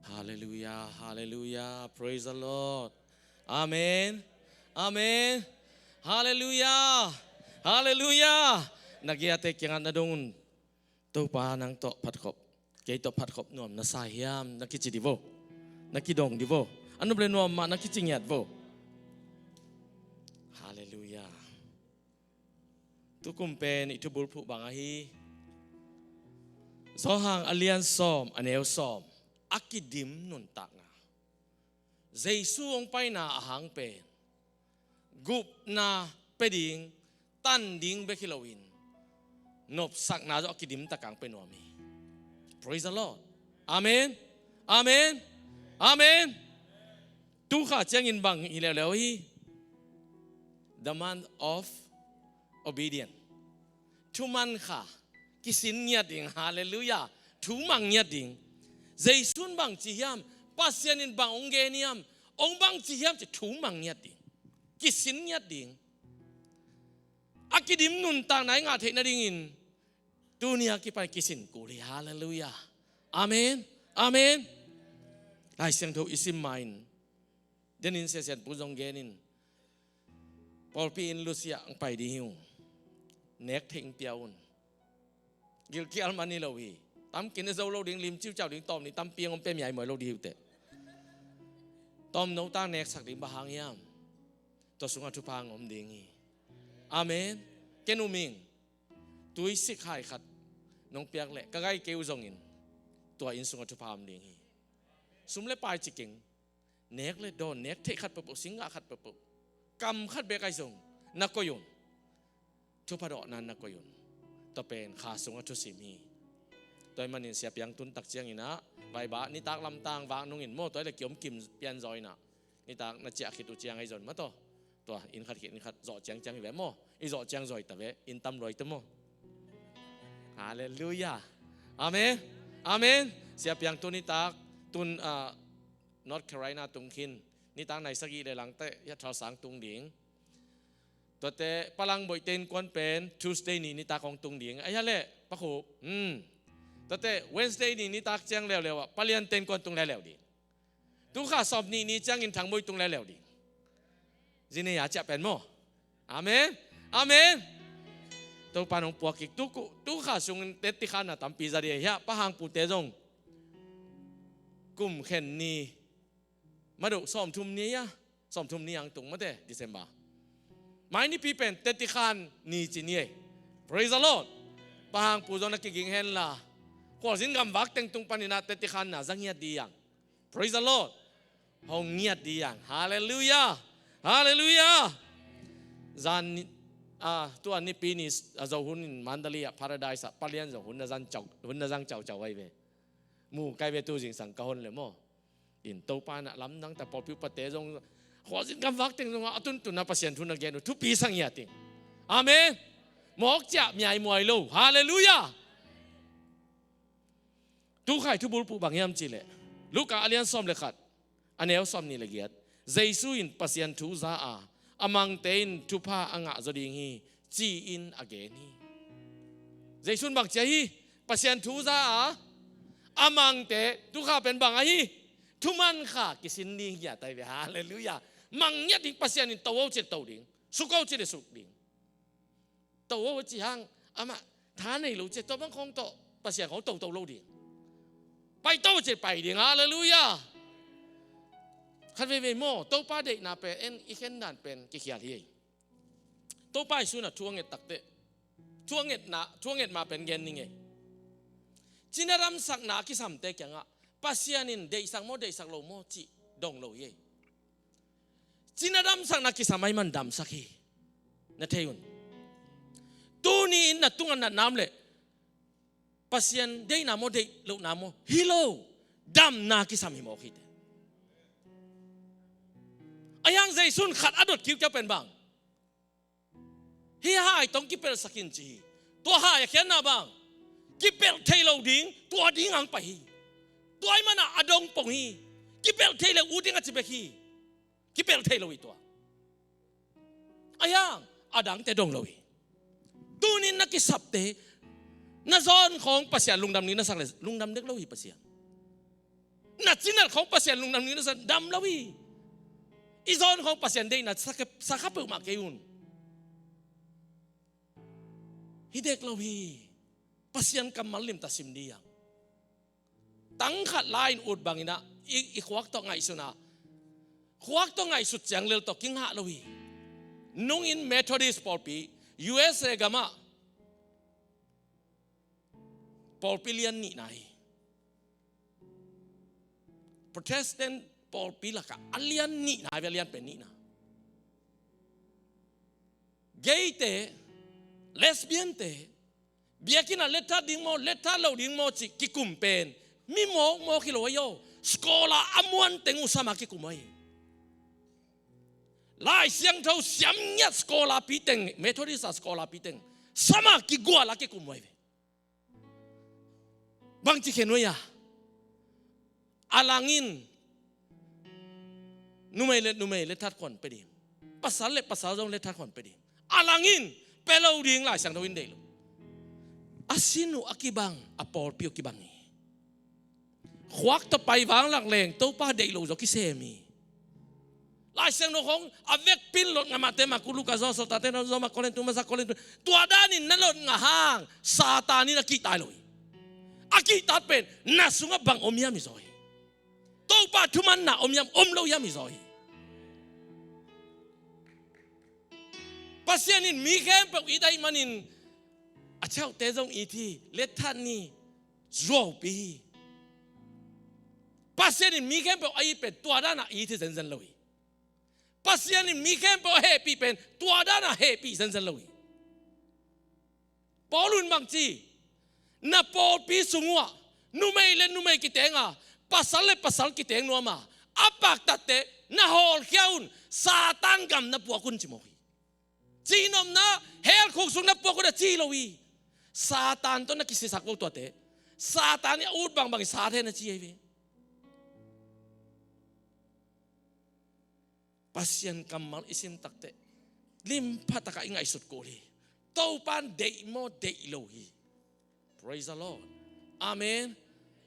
Hallelujah, hallelujah, praise the Lord. Amen, amen, hallelujah, hallelujah. Nagyate kyangan na dong to pa nang to patkop. Kay to patkop nuam nasayam nakichidivo. Nakidong divo. Ano ble nuam ma nakichinyat vo. Hallelujah. Tukumpen itubul pu bangahi. Sohang alian som aneo som. Akidim nun ta nga. Jesu ong pay na ahang pen. Gup na peding tanding bekilawin. Nop sak na jo akidim takang penuami. Praise the Lord. Amen. Amen. Amen. Tuha chang in bang ilelewi. The man of obedience. Tuman ka kisin niya ding hallelujah. Tumang niya ding. Zaysun bang ciham, pasyanin bang onggeniam, ong bang ciham ci tumang niya ding, kisin niya ding. Akidim nun tang na ingat na dingin, dunia kipan kisin kuli, hallelujah, amen, amen. Ay siyang to isim main, denin sesian puzong genin, polpiin Lucia ang pay dihiyong, nek ting piaun, gilkial manilawi. Tam kiến dâu lâu điên lim chiêu chào điên tôm đi tam pieng ông pem nhảy mồi lâu đi hiệu tệ tôm nấu ta nẹt sạc điên bahang yam to sunga thu pang om điên hi amen cái nu mình túi xích hai khát nông piang lệ cái gai kêu zong in tua in sunga thu pang điên hi sum le pai chiking nẹt le don nẹt thế khát bập singa khát bập cầm khát bê cái zong nắc coi yun thu pa đọ nan nắc coi yun to pen khá sunga thu sim hi tôi mà nhìn siap yang tun tak chiang ina vai ba ni tak lam tang wang nung in mo tôi le kiom kim pian zoi na ni tak na chia khit u chiang ai zon ma to in khat khit in khat zo chiang chiang ve mo i zo chiang zoi ta ve in tam roi ta mo hallelujah amen amen siap yang tun ni tak tun North Carolina tung khin ni tak nai sagi le lang te ya thao sang tung dingตัวเตปลังบ่อยเต็นกวนเป็น Tuesday นี่ตาของตุงดิงไอ้ฮะเล่ปะโขตัวเต Wednesday นี่ตาเจียงแล้วปะเลียนเต็นกวนตุงแล้วดิตุข้าสอบนี่เจียงอินทางบ่อยตุงแล้วดิจีนี่อยากจะเป็นโมอาเมนอาเมนตัวปานองปวกิกตุข้าสุงเตติขันนะตามปีซาเดียปะหางปูเตจงกุ่มเข็นนี่มาดูสอมทุ่มนี้สอมทุ่มนี้ยังตุงมาเตดิเซมบาไม่นี่พี่เป็นเตติขันนี่จีนี่ praise the Lord ปะหางปูจงนักกิงเห็นละขอสินกำวักเต็งตุงปานินาเตติขันนะจังเงียดดีอย่าง praise the Lord ห้องเงียดดีอย่าง hallelujah hallelujah จันตัวนี้ปีนี้จะหุ่นมันดาลีอะ paradise ปะเลียนจะหุ่นนะจันเจ้าไว้เว้มูใกล้เวตูจิงสังกะหุ่นเลยมั้งอินโตปานะล้ำนั่งแต่พอพิวปะเตจงขอสินกำวักเต็งตรงตุนนับเปอร์เซ็นต์ทุนนักเรียนทุกปีสังเงียดติอาเมนหมอกจะมีไอ้มวยลูฮาเลลูยาทุกใครทุกบุรุษผู้บางยามจีเลลูกอาเลียนซ้อมเลยขัดอันนี้ซ้อมนี่ละเอียดเจสุอินเปอร์เซ็นต์ทุซาอามังเตนทุพาอ่างจดิงฮีจีอินอเกนีเจสุนบักเจฮีเปอร์เซ็นต์ทุซาอามังเตทุกข้าเป็นบางฮีทุมันข้ากิสินนี่อย่าตายไปฮาเลลูยามังยัดดิเปอร์เซ็นต์ตัวเจ็ดตัวดิ่งสุกเอาเจ็ดสุกดิ่งตัวจีฮังอามาท่านในรู้เจ็ดตัวบางคงตัวเปอร์เซ็นต์ของตัวรู้ดิ่งไปตัวเจ็ดไปดิ่งฮาเลลูยาขันเวโม่ตัวป้าเด็กน่าเป็นอีกแค่นั้นเป็นกี่ขีดที่ตัวป้าสุนัขช่วงเงตักเตะช่วงเงมาเป็นเงินนี่ไงจินดารำสักนาคิสัมเตะยังอ่ะปัสยานินเดย์สักโมเดย์สักโลโมจิดงโลเย่จินดารำสักนาคิสัมไม่มันดำสักทีนั่นเท่านั้นตัวนี้นั่นตุงันนั่นน้ำเลยปัสยานเดย์น้ำโมเดย์โลน้ำโมฮิโลดำนาคิสัมหิมอคิดอายังใจสุนขัดอดคิวจะเป็นบางเฮียหายต้องกิเปลสกินจีตัวหายแค่นาบางกิเปลเทโลดิ้งตัวดิ้งอังไปตัวไอ้มันอดงปงฮีกิเปลเทโลอูดิ้งอัจฉริยะกิเปลเทโลอีตัวอายังอดังแต่ดงโลอีตัวนี้นักกิสับเตนักซ้อนของปัสยาลุงดำนี้นักสังเลลุงดำเด็กโลอีปัสยา นัดจินัดของปัสเซียนลุงนำนี้นั่นดำละวีอีซอนของปัสเซียนได้นัดสักเปิลมาเกยุนฮิเด็กละวีปัสเซียนกำมัลลิมตัดสิมดีอย่างตั้งขัดไลน์อุดบางอินะอีขวักต้องไงสุนะขวักต้องไงสุดจังเลวตกิงหะละวีนุ่งอินเมทอดิสปอลปี USA กามาปอลปีเลียนนี่ไหน Protestant ปอลปีละกะอัลเลียนนี่ไหนเวลียนเป็นนี่นะเกย์เตเลสเบี้ยนเตเบียกินอะเลต้าดิ้งโมเลต้าเราดิ้งโมจิกิคุมเป็นมีโมกิโลโยสกอลาอมวันเต็งอุสามากิคุมไอลายเสียงเท่าเสียมยัดสกอลาปีเต็งเมทอดิสสกอลาปีเต็งสามากิกัวลากิคุมไอบางทีเห็นว่าอาลังินนุ่มเลทัดคนไปดิภาษาจงเลทัดคนไปดิอาลังินเปล่าดิ่งลายเสียงทวินเดลอาศินุอากิบังอาปอลปิโอกิบังขวักต่อไปวางหลักแรงตัวป้าเดลโจกิเซมีลายเสียงของอเวกปินหลดงามาเตมาคุลูกาโซสตาเตนโซมาคอเลนตุมาซาคอเลนตุตัวด้านนี้นั่นหลดงาห่างซาตานี่นักกีตายเลยอากิตาเป็นน่าสุงบังอมยามิซอยตัวป้าทุมันน่ะอมยามอมโลยามิซอยปัสยานินมีแค่ปกอีได้มันินอาเจ้าเตจงอีทีเลท่านนี่รอปีปัสยานินมีแค่ปกไอเป็นตัวด้านอีทีเซนเซนเลยปัสยานินมีแค่ปกเฮปีเป็นตัวด้านเฮปีเซนเซนเลยปอลุนบางจีน่ะปอปีสุงวะนุ่มไม่กิเตงอ่ะปัสสลกิเตงนัวมาอัปปักตัดเตน่ะฮอลเขียวน์ซาตันกัมน่ะปวกุนจิโมฮีจีนอมนะเฮลคุกสุงน่ะปวกุนจีโลวีซาตานตัวน่ะกิสิสักตัวเตซาตานเนี่ยอูดบางซาเทน่ะจีเอวีปัสยันกัมมัลอิสิมตักเตลิมพัตกะอิงไอสุดโกลีเต้าปันเดอิโมเดอิโลฮี Praise the Lord Amen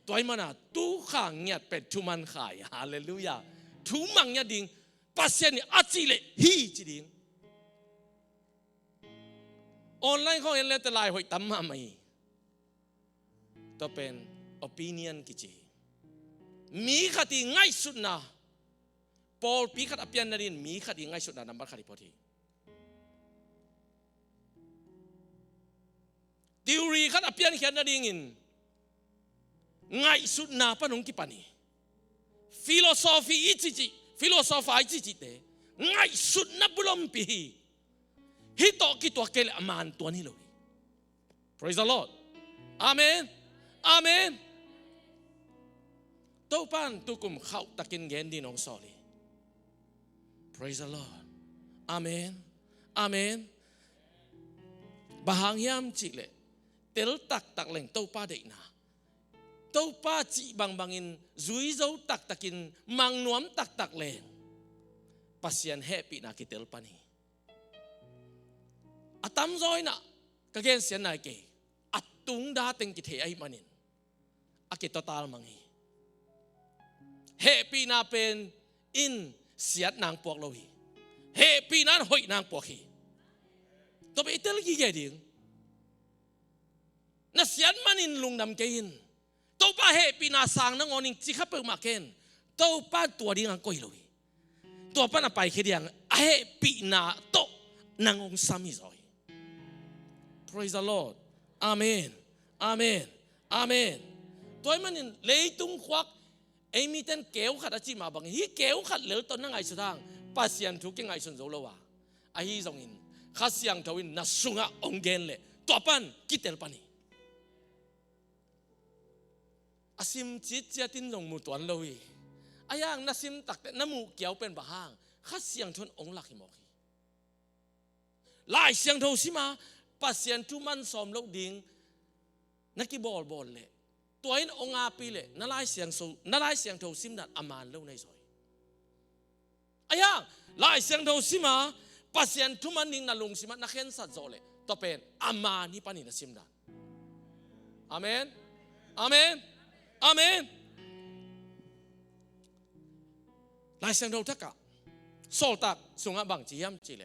ตัวไอ้มันอ่ะตู้ข้างเนี่ยเป็นทุมันขายฮาเลลูยาทุมังเนี่ยดิ่งปัสยันนี่อาจิเลฮีจีดิ่งออนไลน์เขาเห็นแล้วแต่ลายหอยตั้มมาไหมตัวเป็น opinion กิจีมีขัดง่ายสุดนะปอลปีขัดอภิญญาดินมีขัดง่ายสุดนะนับบัตรขัดพอดีทีโอรีขัดอภิญญาดินง่ายสุดนะปนงกิปานีฟิโลโซฟีอิจิฟิโลโซฟาอิจิเตง่ายสุดนะบุลมปีฮิโตกิตัวเกลอมานตัวนี้เลย Praise the Lord Amen Amen ตัวปันตุกุมเข้าตะกินเงินดีน้องสอลี Praise the Lord Amen Amen บางยามจิเลเตลตักเล่งตัวป้าเด็กนะตัวป้าจีบางจุยเจ้าตักกินมังนวมตักเล่งปัสยันแฮปปี้นะกิเตลปานีอาตามจอยนะก็เกณฑ์เสียนายเกอัดตุงดาเต็งกิเทไอมันินอากิตตาลมังฮีเฮปีนาเป็นอินเสียนางปวกโลหีเฮปีนั้นหอยนางปวกฮีตัวไปอิตาลีกี่เดียงน่ะเสียนมันินลุงนำเกยินตัวป้าเฮปีนาสางนังอนิงจิขับเปิดมาเกนตัวป้าตัวดิ้งอังกุยโลหีตัวป้าน่ะไปแค่เดียงเฮปีนาโตนางองสามีจอยPraise the Lord Amen Amen Amen ตัวมันนี่เลยตุ้งควักไอ้มีแต่เกลขัดอาชีมาบางฮีเกลขัดเหลือตอนนั่งไงสุดทางปัสยันทุกยังไงสุนโจลวะไอ้ฮีส่งอินข้าเสียงทวินนัสสุงะองเกนเลยตัวปันกิเตลปันีอาซิมจิตเจตินลงมุตวันเลยไอ้ยังนัสิมตักแต่น้ำมูเกี่ยวเป็นบะฮางข้าเสียงทนองหลักหิมอกลายเสียงเท่าสิมาปัสยันทุมันสอมโลกดิ่งนักกีบอลเลยตัวอินองอาปีเลยนั่นลายเสียงโซนั่นลายเสียงเท่าสิมนัดอามานเล่าในซอยไอ้ยังลายเสียงเท่าสิมาปัสยันทุมันนิ่งนั่นลงสิมานักเห็นสัตว์โซเลยตัวเป็นอามานี่ปานินัสิมนัดอาเมนอาเมนอาเมน Amen ต ลายเสียงเราทักกะโซลตักสุงะบังจียมจีเล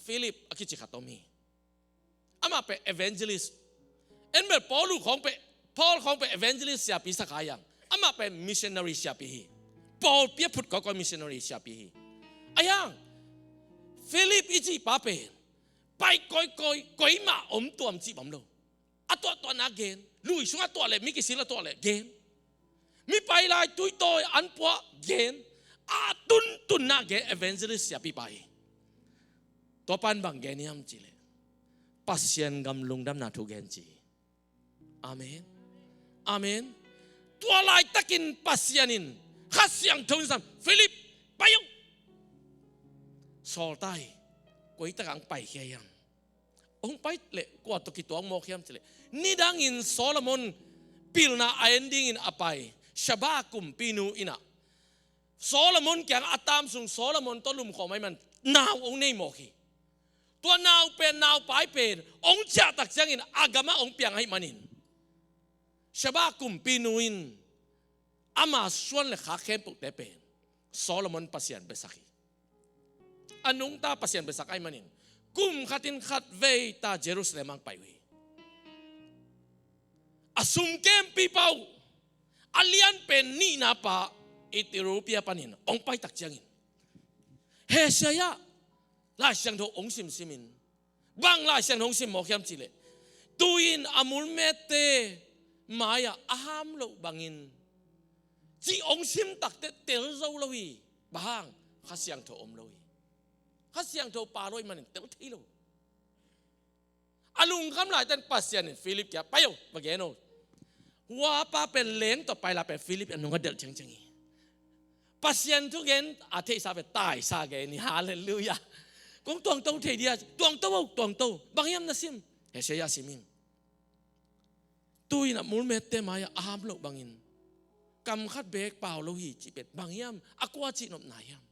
ฟิลิปอคิจิขัตโตมีอามาเป็น evangelist เอ็นเบลปอลูของเป็นพอลของเป็น evangelist เสียปีสักอย่างอามาเป็น missionary เสียปีปอลเปียพุทธก็ missionary เสียปีอายังฟิลิปอีจีป้าเป็นไปก้อยมาตัวมจีบอมโลอัตัวนักเกณฑ์ลุยสุงะตัวเลยมิกิสิละตัวเลยเกณฑ์มีไปลายตุยตัวอันปัวเกณฑ์ตุนนักเกณฑ์ evangelist เสียปีไปตัวปันบังเกณฑ์ยามจีเลยปัสยันกำลุงดำนาทุเกณฑ์จีอาเมนอาเมนตัวลายตะกินปัสยันินข้าเสียงทงสัมฟิลิปไปยงโซลไตกวยตะกังไปเฮียมองไปเลยกว่าตุกิตัวมอกเฮียมจีเลยนี่ดังอินโซโลมอนปิลนาไอเอนดิ้งอินอภัยชบาคุมปีนูอินะโซโลมอนแกงอัตามสุงโซโลมอนต้นลุมของมันนาวองในหมอกีตัวนาวเป็นนาวไปเป็นองจ่าตักจังอินอากามาองเปียงให้มันินชบาคุมปีนูอินอามาส่วนเลยขาเข้มปุกเตเป็นโซโลมอนปัสยันเบสักอันนุ่งตาปัสยันเบสักไอมันินกุมขัดินขัดเวตาเยรูซาเล็มไปเวอสุมเกมปีเปาอเลียนเป็นนี่นาปะอิติรูปียปานินองไปตักจังอินเฮเชียลายเสียงโทองซิมซิมินบางลายเสียงองซิมหมอกยามจิเลตูอินอามุลเมเตมายาอาฮามโลบางอินจีองซิมตักเตเตลโซโลวีบางข้าเสียงโทอมโลวีข้าเสียงโทปาโรยมันเตลทีโลอาลุงคำลายแต่ปัสเซียนฟิลิปแกไปอยู่บางแกโนว่าป้าเป็นเลี้ยงต่อไปละเป็นฟิลิปอันนู้นก็เดือดจังๆปัสเซียนทุกเย็นอาทิตย์ซาเปตายซาเกนี่ฮาเลลูยากงตวงโตเทียตวงโตบางยามนัสิมเฮเชียสิมิมตุยนะมูลเมตเตมายาอามโลบางอินกำคัดเบกเปล่าโลหิจิเป็ดบางยามอากวาจินบนายาม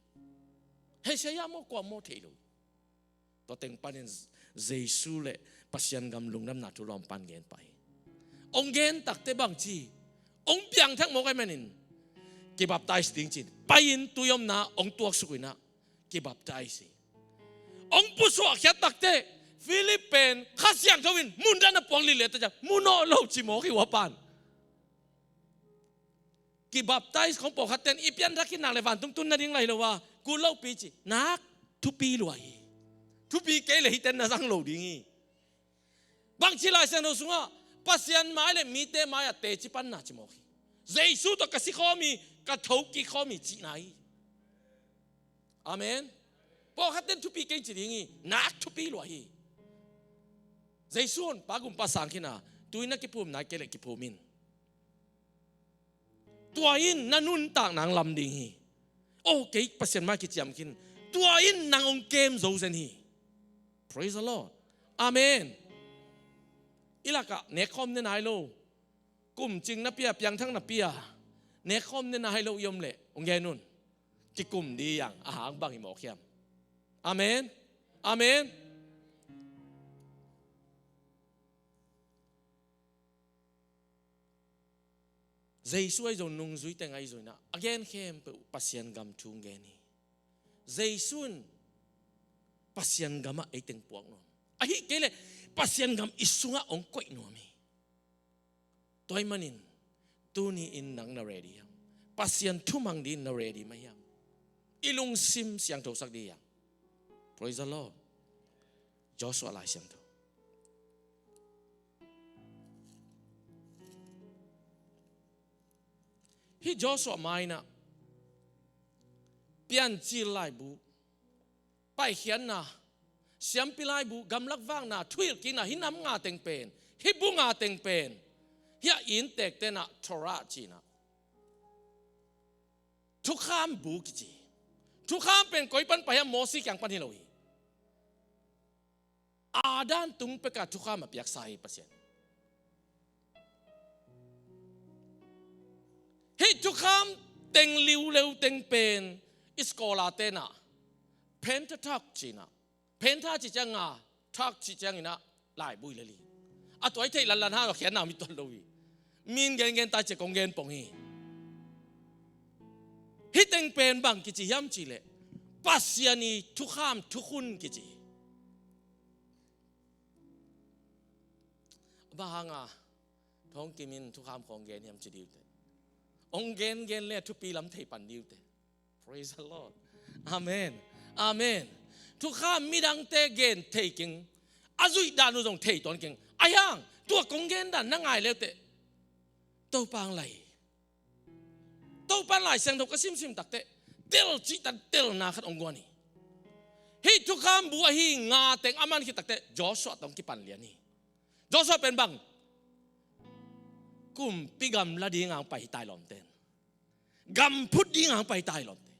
เฮเชียโมกว่าโมเทโลตัวเต็งปันเนเจซูเลปัสยันกำลุงน้ำหนักทุรอมปันเงินไปองเงินตักเตบังจีองเปียงทั้งหมดไอ้แม่นินกีบับไตส์จริงๆไปยินตุยมนาองตัวสุกินะกีบับไตส์องผู้สวกแค่ตักเตฟิลิปปินส์ข้าเสียงทวินมุนดันปองลิเลตจะมุนโนโลจิโมกิวาปันกีบับไตส์ของปกขัดเตนอีเปียนรักกินนางเลวันตุ้งตุนนั่นยังไงเลยว่ากูเล่าปีจีนักทุปีรวยทุปีเกเลยฮิตเตนน่าสังโลดิ้งบางทีลายเสียงเราสุงะปัสยันไม้เลยมีเตไม้เตจิปันนาจิโมกิเจสุตัวกสิข้อมีกระทุกกี่ข้อมีจีไหนอาเมนพอขัดเต้นทุปีเก่งจีดิ้งนักทุปีรวยเจสุนปากุมปัสสังกินาตัวนักกิพูมนักเกลกิพูมินตัวอินนันุนต่างนางลำดิ้งโอ้เกย์ปัสยันมากิจยามกินตัวอินนางองเกมโซเซนฮี praise the Lord อาเมนอีหลักะเนคอมเนี่ยนายโลกลุ่มจริงนะเปียเปียงทั้งนะเปียเนคอมเนี่ยนายโลยมเละองแกนุนกิกลุ่มดีอย่างอาหารบางอิหมอกเขียมอาเมนอาเมนใจช่วยจนนุ่งจุยแต่งไงจุยนะอเกนเข้มไปปัสยันกำทุงแกนี่ใจสุนปัสยันกำมาไอเต็งปวงนไอ้เกลปัสยันกำอิสุงะองก้อยนัวมีตัวมันอินตัวนี้อินนังนาเรดียมปัสยันทุ่มังดินนาเรดีไหมยามอิลุงซิมเสียงถูกสักดีอย่าง praise the Lord จอสวาลายเสียงถูกที่จอสวาไม่นะเปลี่ยนจีไลบูไปเขียนนะเสียมปิไลบุกำลักว่างนาทวิลกินนะหิน้ำงาเต็งเป็นฮิบุงาเต็งเป็นฮิอินเตกเตนะทราจีนะทุกข้ามบุกจีทุกข้ามเป็นก้อยปันไปยังโมซิกยังปันฮิโลฮีอาดานตุงเปกาทุกข้ามมาเปียกใส่เปอร์เซ็นต์ฮิทุกข้ามเต็งลิวเลวเต็งเป็นอิสโกลาเตนะเพนททักจีนะเพนท่าจิจังอ่ะทักจิจังอินะหลายบุยเลยอ่ะตัวไอ้เทลันลันห้าก็เขียนหนามิตัวลุยมินเงินตาเจกงเงินปงฮี ฮิตเองเป็นบางกิจยามจีเลปัสยานีทุกข้ามทุกคนกิจบ้าง่ะท้องกิมินทุกข้ามของเกณฑ์ยามจีดิวเตองเกณฑ์เล่ทุกปีลำเทปันดิวเต praise the Lord amen amen ทุกข้ามมีดังเตเกณฑ์เทกิงอาจุยดานุจงเทตอนกิงอายังตัวกงเกณฑ์ดันนั่งไงแล้วเตตัวปังไหลตัวปังไหลเสียงดอกกระซิมตักเตเตลจิตเตลนาขัดองกวนี่ฮิทุกคำบัวฮิงาเต็งอามันคิดตักเตจอชัวต้องกิปันเลียนี่จอชัวเป็นบังกุมปีกำละดีงางไปตายหลอมเต็นกำพุดดีงางไปตายหลอมเต็น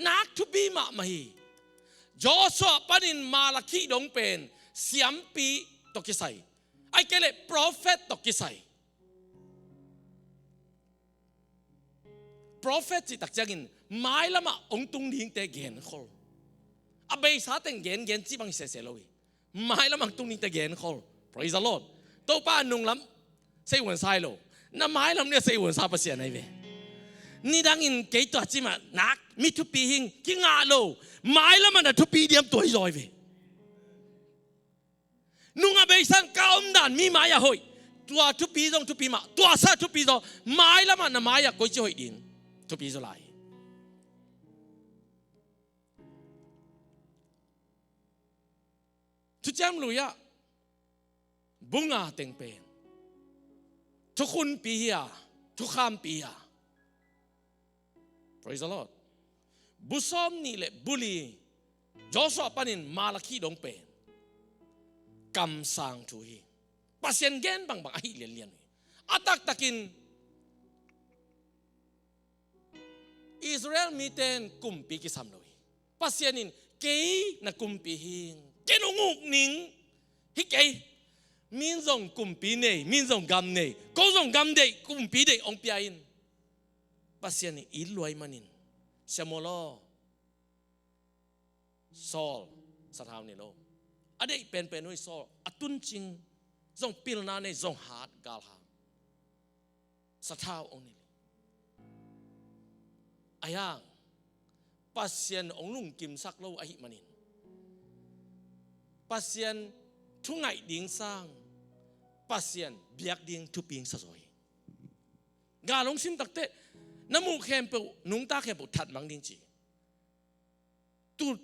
นักทุบีมาฮีจอชัวปันินมาลักขีดงเป็นเสียมปีตกิไซไอเกเลโปรเฟตตกิไซโปรเฟตจิตักจักินไม่ละมาองตุงดิ้งเตเกนคอลอาเบย์สาเตงเกนจีบังเสลวีไม่ละมาตุงดิ้งเตเกนคอล praise the Lord ตัวป้านุ่งล้ำเสียวันไซโลน้าไม้ล้ำเนี่ยเสียวันซาเปอร์เซ็นต์ไอเวนี่ดังอินเกยตัวจิมานักมีทุปีหิงกิงาโลไม้ละมันทุปีเดียมตัวอีลอยเวนุ่งอาเบย์สันก้าวดันมีไม้อะหอยตัวทุปีจงทุปีมาตัวซาทุปีจงไม้ละมันน้าไม้อะก็จะหอยดินทุปีจะไหลทุกจำรู้ยะบุงอาเต็งเป็นทุกคนปียาทุกข้ามปียา praise the Lord บุษอมนี่แหละบุลีจอสอปันินมาลักขีดงเป็นกำสังทุยปัสยันเกนบางไอเลียนอัตักตักินอิสราเอลมีเต็นกุมปีกิสามเลยปัสยันินเกยนักกุมปีหิงเกนงุกนิงฮิเกยมินซงกุมปีเนยมินซงกำเนยก็ซงกำเดยกุมปีเดยองปีอินปัสยันินอิลวยมันินเชโมโลซอลสถาวนิโลอเดยเป็นด้วยซอลอตุนจิงซงปิลนาเนซงฮาร์ดกาลฮาสถาวองนี้อายังปัสยันองลุงกิมสักโลอหิมันินปัสยันทุงไงดิ้งสร้างปัสยันเบียกดิ้งทุปิงสะสอยกาลงซิมตักเตน้ำมูกเข้มเปนุ่งตาเข้มเปถัดมังดิ้งจี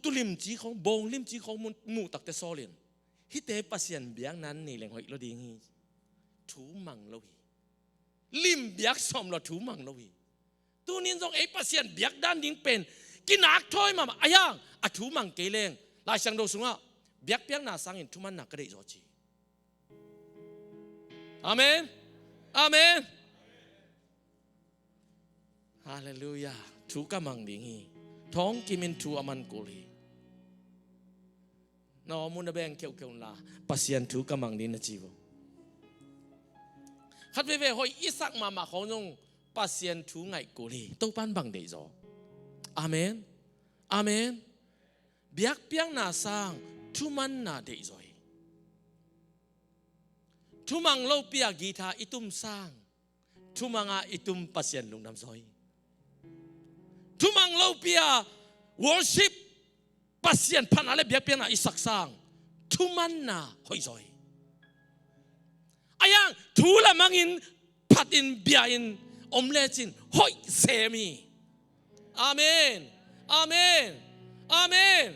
ตุลิมจีของบงลิมจีของมูตักเตโซเลียนฮิเตปัสยันเบียกนั้นนี่แหล่งหอยเราดิ้งฮีถูมังเราฮีลิมเบียกสมเราถูมังเราฮีตัวนี้ต้องปัสยันเบียกด้านดิ้งเป็นกินหนักถ้อยมาอายังอัถูมังเกเลงลายช่างโดสุงะเบียกเปียกนาสังอินทุมันนักกระเดจอจีอาเมนอาเมนฮาเลลูยาถูกกำมังดิ้งฮีท้องกิมินถูอามันกุลีนอมุนเบงเขียวลาปัสยันถูกกำมังดิ้งนะจีบขัดเว่หอยอิสักมาของนงปัสยันถูไงกุลีตู้ปันบังเดจออาเมนอาเมนเบียกเปียกนาสังทุมันนาเดจอยทุมังโลเปียกีตาอิตุมสังทุมังอาอิตุมปัสยันลุงน้ำซอยทุมังโลเปียวอร์ชิปปัสยันพันอะไรเบียกเปียกนาอิสักสังทุมันนาหอยซอยอายังทุละมังอินพัดอินเบียอินอมเลจินหอยเซมีอาเมนอาเมนอาเมน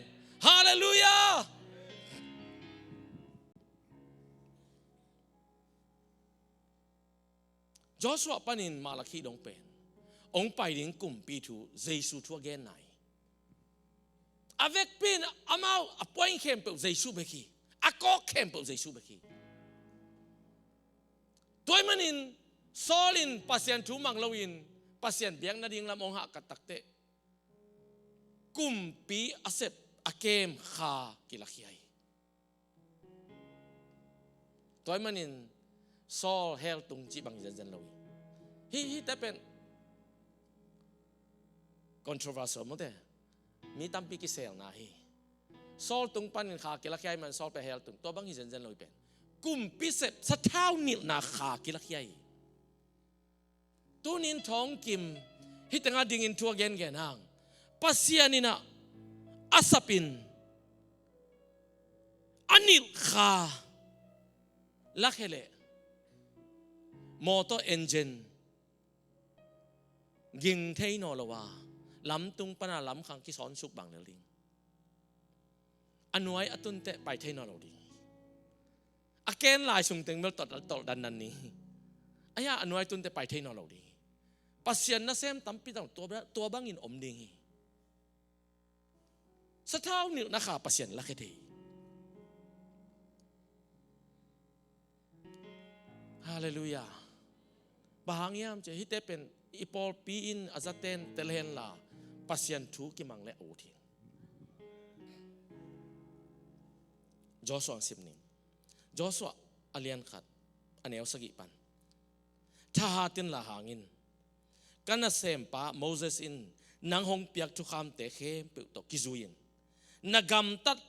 ฮาเลลูยาจอชัวปันินมาลักขีดงเป็นองไปดิ้งกุมปีทูเจสุทัวเกนไหนอเวกปินอามาอปอยเข้มเปเจสุเบกีอากอกเข้มเปเจสุเบกีตัวมันอินซอลินปัสยันทูมังลวินปัสยันเบียงนาดิ้งละมองหากัตตักเตกุมปีอาเซบอาเกมขากิลักยัยตัวมันอินซอลเฮลตุงจีบังจันลอยฮีแต่เป็น controversial มั้งแต่มีตั้มปีกิเซลนะฮีซอลตุงปันขากิลักยัยมันซอลไปเฮลตุงตัวบังจันลอยเป็นกุมปีเซบสะเท้านิลนาขากิลักยัยตัวนินท้องกิม hitanga dingin tu again genang pasianina asapin anil kha lakhele motor engine ging thei no lawa lam tung pana lam khang ki son suk bang le ling anuai atun te pai thei no lo ding again lai sung teng mel tot dan nan ni aya anuai tun te pai thei no lo ding pasian na sem tampi tang to bangin om ding hi sa thau ni na kha pasian la khe thei hallelujah bahangyam che hite pen ipol pi in azaten telhen la pasian thu ki mang le o thi Joshua simning Joshua alian khat aneu sagi pan thahatin la hangin kana sempa Moses in nang hong piak thu kham te khem pe to kizuin nagam tat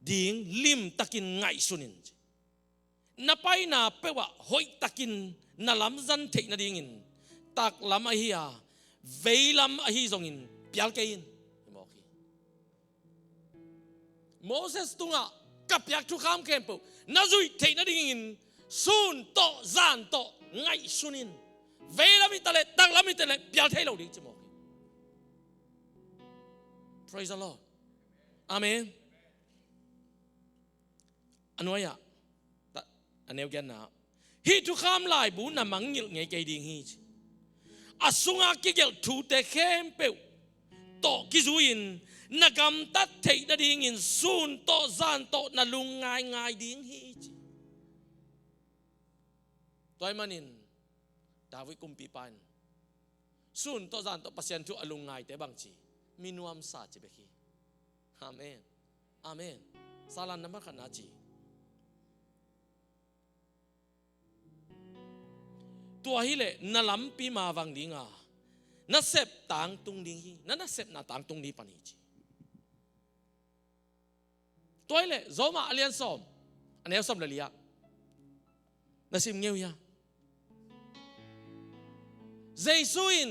ding lim takin ngai sunin napai na pewa hoi takin nalam zan thei na dingin tak lam a hiya veilam a hi zongin pial kein moki Moses tunga kapyak thu kham kempo nazui thei na dingin sun to zan to ngai sunin veilam itale tak lam itale pial thei lo ding moki praise the Lord amen anoya aneu gen na hi thu kham lai bu na mangil ngai kai ding hi asunga ki gel thu te khem pe to ki zuin nagam tat thei na ding in sun to zan to na lung ngai ding hi toy manin David kumpi pan sun to zan to pasien thu alung ngai te bang chi minuam sa chi be khi amen amen salan namar khana chi tua hi le na lam pi ma wang dinga na sep tang tung ding hi na sep na tang tung ni pani chi toile zoma alian som anel som le lia na sim ngeu ya Jesuin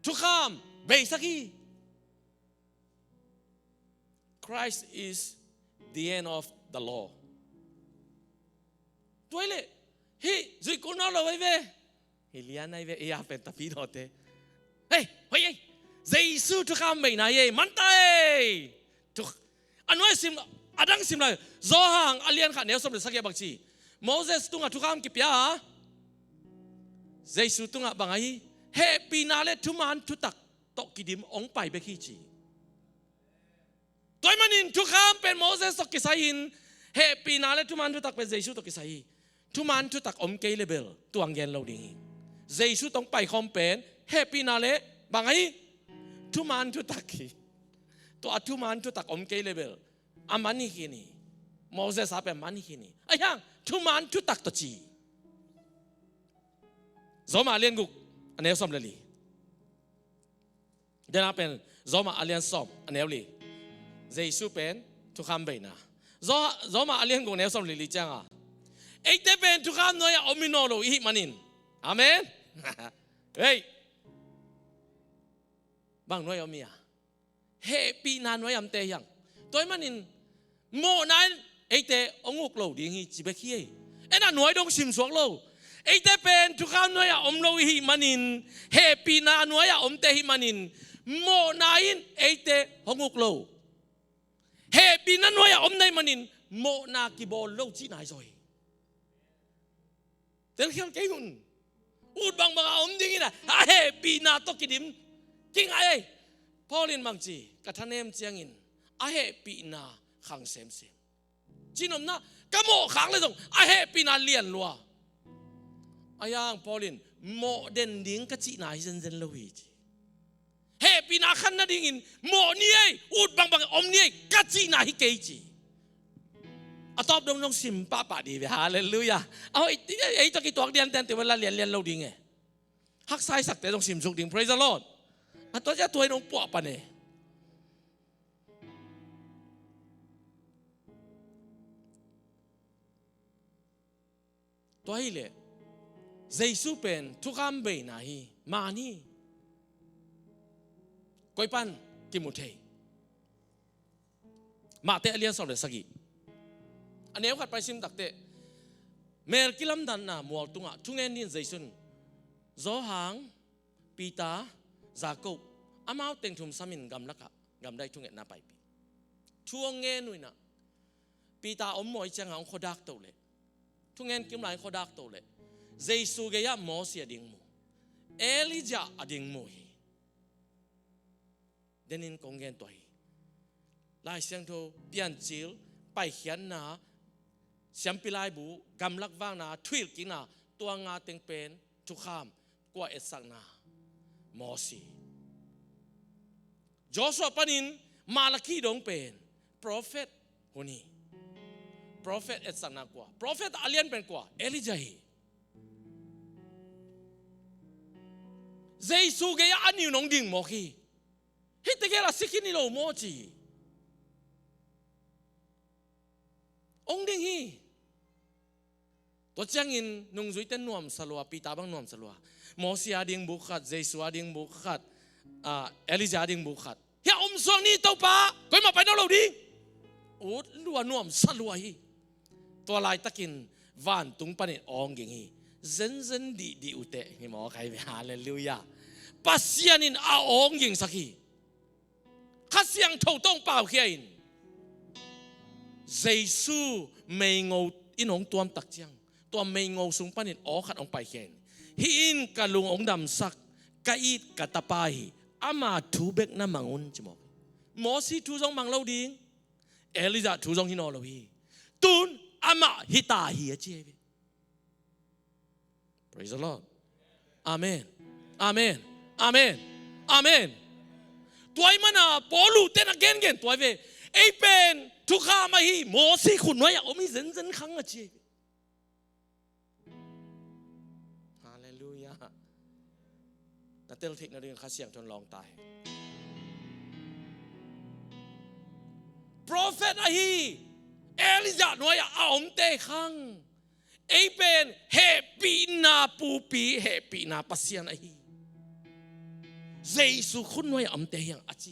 thu kham be saki Christ is the end of the law toile hi zui ko na lo ve hiliana ve ya pen tapi dote hey hey Jesu thu kham be na ye man tai thu anoi sim adang sim la zo hang alian kha ne som le sakya bak chi Moses tunga thu kham ki pya Jesu tunga bangai he pinale thu man thu tak to kidim ong pai be khi chi toy manin thu kham pen Moses to ki sain he pinale thu man thu tak pe Jesu to ki sai thu man thu tak om ke level tuang gen lo ding Jesu tong pai khom pen happy na le bangai thu man thu tak ki to thu man thu tak om ke level amani kini Moses ape mani kini ayang thu man thu tak to chi zoma alien guk anel som leli den apen zoma alien som anel li Jesu pen thu kham be na zoma alien guk anel som leli chang a ei te pen thu kham noya omino lo hi manin amen hey bang noy omia happy na noy am te yang toy manin mo nan ei te onguk lo ding hi chi be khi ena noy dong sim suak lo ei te pen thu kham noya om lo hi manin happy na noya om te hi manin mo nain ei te onguk lo happy na noya om nei manin mo na ki bol lo chi nai rồi tel khiang cái hun ud bang bang om ding ina a happy na to kidim king ai Paulin mangchi kathanem chiangin a happy na khang sem sem chinom na kamo khang le dong a happy na lian lua ayang Paulin mo den ding ka chi na zen zen lo hi happy na khan na ding in mo ni ai ud bang bang om ni ka chi na hi ke chi atop dong dong sim pa di ve hallelujah au ei to ki tok dian ten te wala lian lo ding e hak sai sak te dong sim suk ding praise the Lord ato ja toy dong po pa ne toy le Jesu pen thu kham be na hi mani ก้อยปันกิมุเทมาเตะเลียนสองเดือนสักกี่อันนี้ขัดไปซิมตักเตะเมลกิลัมดันน่ะมัวตุงอ่ะทุกเงินนี่ใจสุนโจหังปีตาจากุอามาเอาเต็งทุ่มสามินกำลักะกำได้ทุกเงินน่าไปปีช่วงเงินนู่นน่ะปีตาอมมวยจังหางขดักตัวเลยทุกเงินกิมหลายขดักตัวเลยเจสุเกียมอสีดิ่งมูเอลิจาดิ่งมูเดนินกงเงินตัวลายเสียงโทเปลี่ยนจิลไปเขียนนาเสียงปิลายบูกำลักว่างนาทวิลกินาตัวงาเต็งเป็นทุกข้ามกว่าเอสักนามอสีโจสวปนินมาลคีดงเป็น prophet คนนี้ prophet เอสักนากว่า prophet อาเลียนเป็นกว่าเอลิจาฮีเจสุเกียอันนิวนงดิ่งมอคีฮิตเกล่าสิกินิโลโมจีองดิ่งฮีตัวเจ้าอินนุ่งจุยเต้นนวมสลัวปีตาบังนวมสลัวมอสีอาดิ่งบุขัดเจสุอาดิ่งบุขัดเอลิจาดิ่งบุขัดเฮียอมสวงนี่ตัวป้าก็มาไปนั่งเราดิโอ้ลัวนวมสลัวฮีตัวลายตะกินวานตุงปนิองกิ่งฮีเซนดีอุเตะฮิมอใครไปฮาเลลูยาปัสยานินอาองกิ่งสักฮีข้าเสียงถูกต้องเปล่าเขียนเจสุไม่งออินองตัวตักเจียงตัวไม่งอสุงปนินอขัดองไปเขียนฮิอินกะลุงองดำสักกะอีดกะตะปาฮีอามาทูเบกน้ำมังอุนจิมอกมอสีทูจงมังเราดิ้งเอลิซาทูจงฮินอเราฮีตุนอามาฮิตาฮีเจเบ Praise the Lord Amen Amen Amen Amen ตัวมันอ่ะปอลูเต้นagainตัวเวไอเป็นทุกข้ามาฮีมอสีขุนไว้อ่ะโอ้มีเซนขังอ่ะเจฮาเลลูยาแต่เตลทิกนั่นเองข้าเสียงทนลองตาย Prophet อะฮีเอลิซาหน่วยอ่ะอมเตะขังไอเป็นเฮปีนาปูปีเฮปีนาปัสยานอะฮีเจสุขุนไว้อมเตะยังอ่ะเจ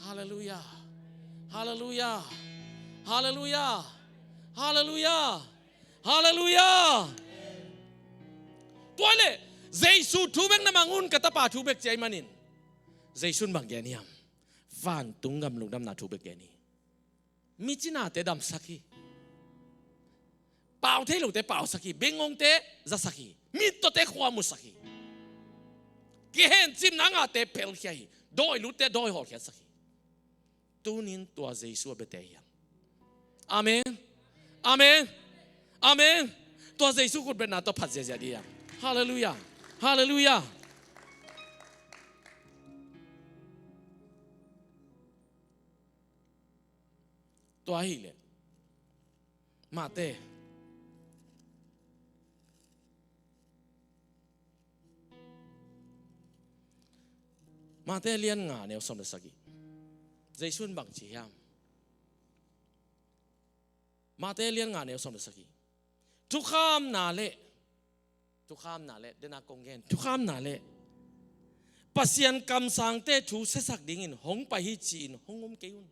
ฮาเลลูยาฮาเลลูยาฮาเลลูยาฮาเลลูยาฮาเลลูยาตัวเล่เจสุทูเบกน้ำมังอุนกะตะปาทูเบกใจมันินเจสุนบางแกนิยมฟันตุงกำลุงดำนาทูเบกแกนีมิจินาเตดำสักฮีเป่าเทลุเตเป่าสักฮีเบงงเตจะสักฮีมิตเตขวามุสักฮีกิเห็นจิมนังอาเตเพลเขียโดยลุเตโดยหอเขียสักฮีตูนินตัวเจสุเบเตยังอาเมนอาเมนอาเมนตัวเจสุคุณเป็นนาตัวผัดเจดียังฮาเลลูยาฮาเลลูยาตัวฮีเลยมาเตเลียนงาเนี่ยสมเด็จสักกี่ใจชุนบังจียามมาเตเลียนงาเนี่ยสมเด็จสักกี่ทุกข้ามนาเล่เดนากงเกนทุกข้ามนาเล่ปัสยันกำสังเตทูเสสักดิ่งินหงไปฮิจีนหงงมเกยุน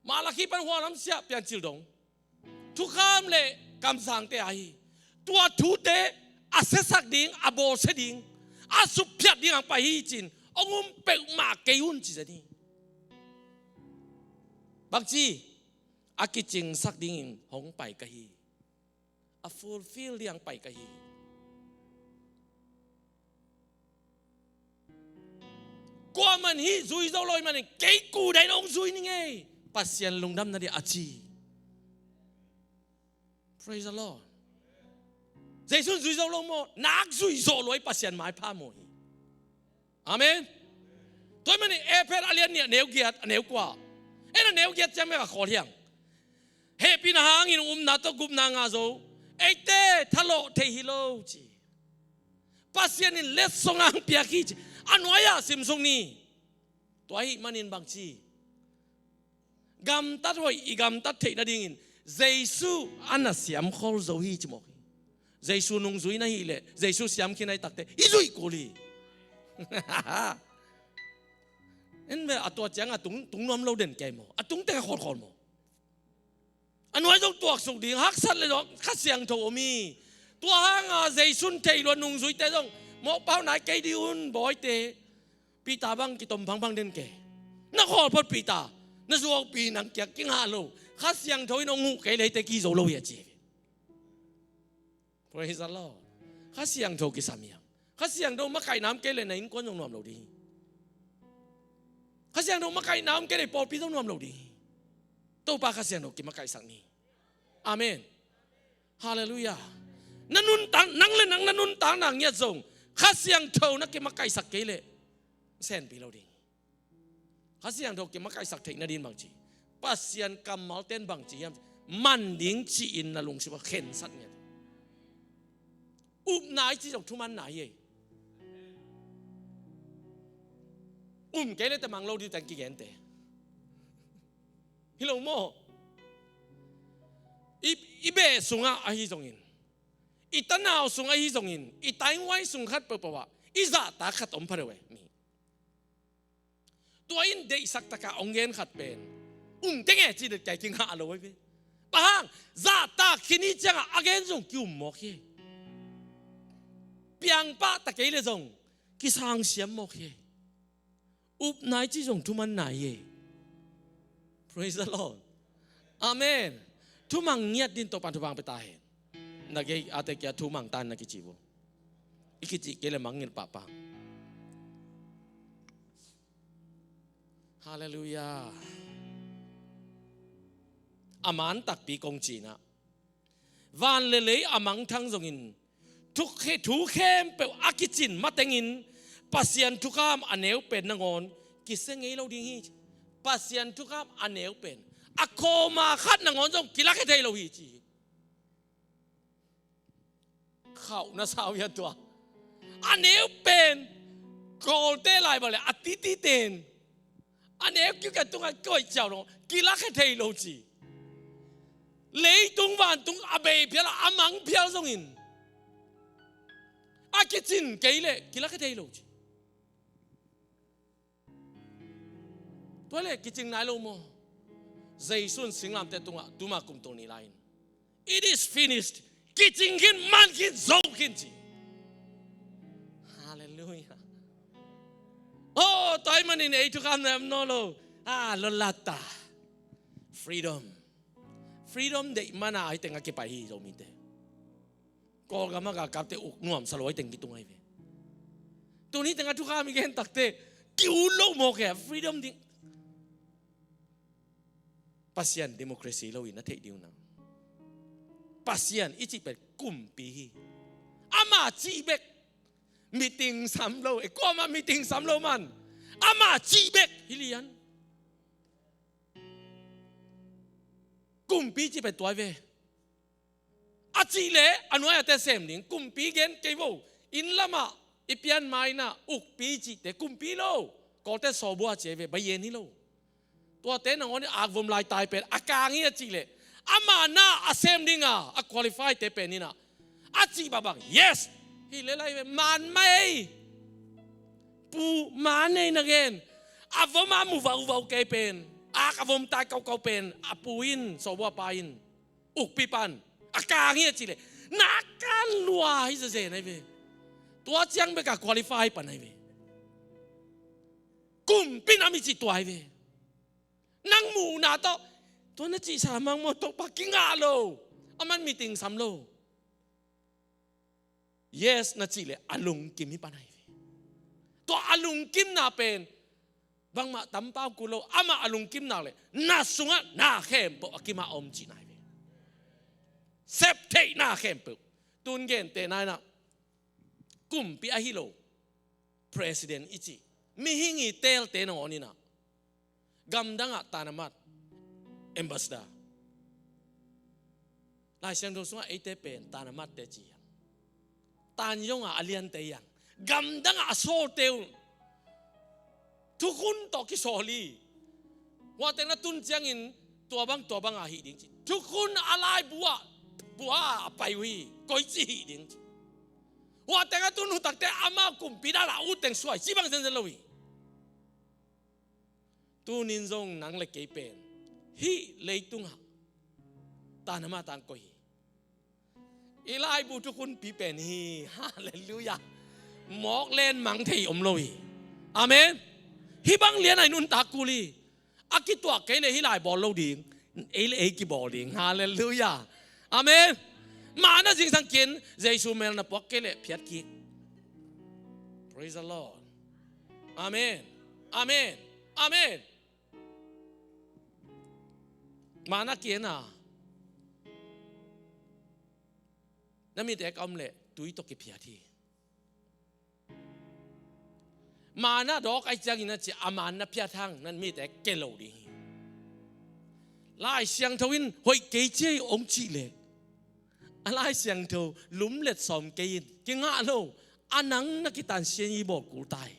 มาลักขีปันหัวน้ำเสียเปลี่ยนจิลดงทุกข้ามเล่กำสังเตไอตัวทูเตอาเสสักดิ่งอาโบเสดิ่งอาสุพยัดดิ่งไปฮิจีนองุมเปกมาเกยุนจีจะนี่บางทีอากิจิงสักดิ่งหงไปกะฮีอาฟูลฟิลเลียงไปกะฮีกว่ามันฮีซุยเจ้าลอยมันเก๋กูได้ลงซุยนี่ไงปัสยันลงดำนั่นดิอาจี Praise the Lord เจสุนซุยเจ้าลงโมนักซุยโซลอยปัสยันหมายพาโมฮีอาเมนตัวมันเอเพลอาเลียนเนี่ยเนียวเกียร์เนียวกว่าเอ็นเนียวเกียร์จะไม่กับขอเที่ยงเฮปินหางอินนาตกุมนางาโซไอเต้ทะโลเทฮิโลจีปัสยันนิเลสสงอังเปียกีจีอันวายาสิมสงนี่ตัวฮิมันินบางจีกำตัดไว้อีกำตัดเทนดิ่งินเจสุอันน่ะเสียมคอลโซฮีจิมอก Giêsu nung zui na hi le Giêsu siam khi nai takte i zui ko li en me atua chang tung nom lo den ke mo atung te khol khol mo anoi dong tuak suk ding hak sat le dong kha siang tho mi tua hanga Giêsu thei lo nung zui te dong mo pau nai ke di un boy te pi ta bang ki tom phang phang den ke na khol pot pi ta na zuok pi nang kyak king ha lo kha siang thoi no ngu ke le te ki zo lo ye chi Praise the Lord ข้าเสียงโทกิสามีข้าเสียงโทมาไก่น้ำเกลือในอินก้อนยงนวมเราดีข้าเสียงโทมาไก่น้ำเกลือปอปีต้องนวมเราดีตัวป้าข้าเสียงโทกิมาไก่สักนี้อาเมนฮาเลลูยานั่นนุนตังนั่งเลยนั่งนั่นนุนตังนั่งเนี่ยจงข้าเสียงโทนักกิมาไก่สักเกลือเส้นปีเราดีข้าเสียงโทกิมาไก่สักเทนดินบางจีป้าเสียงกำมาเต้นบางจีมันดิ้งจีอินน่ะลงสิว่าเข็นสัตว์เนี่ยอุ้มนายจีจงทุมันนายเย่อุ้มแกเลยแต่มังเราดีแต่กี่แกนเตะฮิโลโมอีเบสุงอาฮิจงอินอีตันนาวสุงอาฮิจงอินอีไต้ไว้สุงขัดเปล่าวะอีจ่าตาขัดอมพระเวมีตัวอินเดสักตะกะองเงินขัดเป็นอุ้มเต็งเอจีเด็กใจกิงหาเราไว้เว้ปะฮังจ่าตาคินี่จังอาเกนจงคิวหมอกเย่เปียงป้าตะเกียเลยจงกิสางเสียมหมอกเย่อุบนายจีจงทุมันนายเย่ Praise the Lord Amen ทุมังเงียดดินตัวปันทุบังไปตาเห็นนักเกยอาเตกียทุมังตันนักจีบอีกจีเกลมังเงินปะปังฮาเลลูยาอามันตักปีกงจีนะวันเลยอามังทั้งจงอินทุกเข้มเปอากิจินมาเตงินปัสยันทุกข้ามอันเนวเป็นนงอนกิเสงเอเราดีฮีปัสยันทุกข้ามอันเนวเป็นอโคมาขัดนงอนจงกิลักเทเราฮีจีเขาหน้าสาวยันตัวอันเนวเป็นโกลเตไลบ่เลยอติติเตนอันเนวคิดกันตุงกันก้อยเจ้าลงกิลักเทเราจีเลยตุงวันตุงอาเบย์เพียละอามังเพียละจงอินอากิจินเกยเลกิลักเทโลจีตัวเลกิจินนายโลโมใจสุนสิงลำเตตุงะตุมาคุมตัวนี้ไลน์ It is finished กิจินกินมันกินโจกินจีฮาเลลูยาโอ้ตัวมันนี่เอทุกคำเนี่ยโนโลลลาตา freedom freedom เด็กมันอะไรแต่งกับไปฮีโรมิเตก็กำลังกับเตอุกนวมสลวยแต่งกี่ตัวไงเว้ตัวนี้แต่งทุกข้ามีแค่ตักเตกิวโลกโมแค่ freedom ดิ้งปัสยัน democracy เราอินนัทเดียวนะปัสยันอีจิเป็นกุมปีอามาจีเบกมีติงสามโลก็มามีติงสามโลมันอามาจีเบกฮิลิยันกุมปีจีเป็นตัวเวอาจีเล่อันว่าแต่เสมลิงกุมปีเกนเกี่ยวอินละมาอีเปียนไม่นะอุกปีจีแต่กุมปีโลก็แต่สอบัวเจเวใบเย็นนี่โลตัวเต้นงอนอากวมลายตายเป็นอากางี้จีเล่อามาหน้าอาเซมลิงอ่ะอาควอลิฟายเตเป็นนี่นะอาจีบาบัง yes ฮิเลไลเวมันไม่ปูมันในนักเรียนอาวมามูวาวเกเป็นอากาวมตายเก่าเป็นอาปูอินสอบัวปาอินอุกปีปันอากาเงี้ยจีเลยนักการลัวให้เสียในเวตัวเจียงไปกับคุริฟายปันในเวกุมปีนามิจิตัวไอเวนั่งมูนาโตตัวนั้นจีสามังโมโตปักกิ้งอาโลอามันมีติงซัมโล yes นั่นจีเลยอาลุงกิมฮิปันในเวตัวอาลุงกิมนาเป็นบางมาตั้มเป้ากุโลอามาอาลุงกิมนาเลยน่าสุงะน่าเข้มปะกิมาอมจีนายเซฟเทน่าเข้มปุ๊ตุนเกนเตนายนะกุมปีอาฮิโล president อิจิมีหิงีเตลเตนอนี่นะกำดังอัตานามัด ambassador ลายเสียงดูสุงไอเตเป็นตานามัดเตจีตานยงอาเลียนเตยังกำดังอาโซเตลทุกคนตอกิโซลีว่าแต่ละตุนเจียงอินตัวบังอาฮิดิงทุกคนอะไรบัว บัวไปวิก้อยจีหิดิงว่าแต่ก็ตุนหุตักแต่อามากุมปีดาลาอุดแต่งสวยสิบังเซนเซลวิตุนินจงนังเล็กเกยเป็นฮิเลยตุงหักตานามาตังก้อยอีไลบุทุกคนปีเป็นฮีฮาเลลูยาหมอกเล่นมังเทียมลอยอาเมนฮิบังเลียนไอ้นุนตากุลีอากิตัวเกยเลยฮิไลบอลโลดิงเอเลเอกิบอลดิงฮาเลลูยาอาเมนมานะจริงสังเกตเยซูเมลนะปอกเกเลพิยัดกิ praise the Lord อาเมนอาเมนอาเมนมานะเกียนะนั่นมีแต่กำเล่ตุยตกเพียทีมานะดอกไอ้จังนั่นจะอามันนะเพียทางนั่นมีแต่เกลอดีไล่เสียงทวินหอยเกยเจองจีเล่ไล่เสียงทวลุ่มเล็ดสอมเกยินกิงอาโลอันนังนักกิตันเสียงยีบอกกูตาย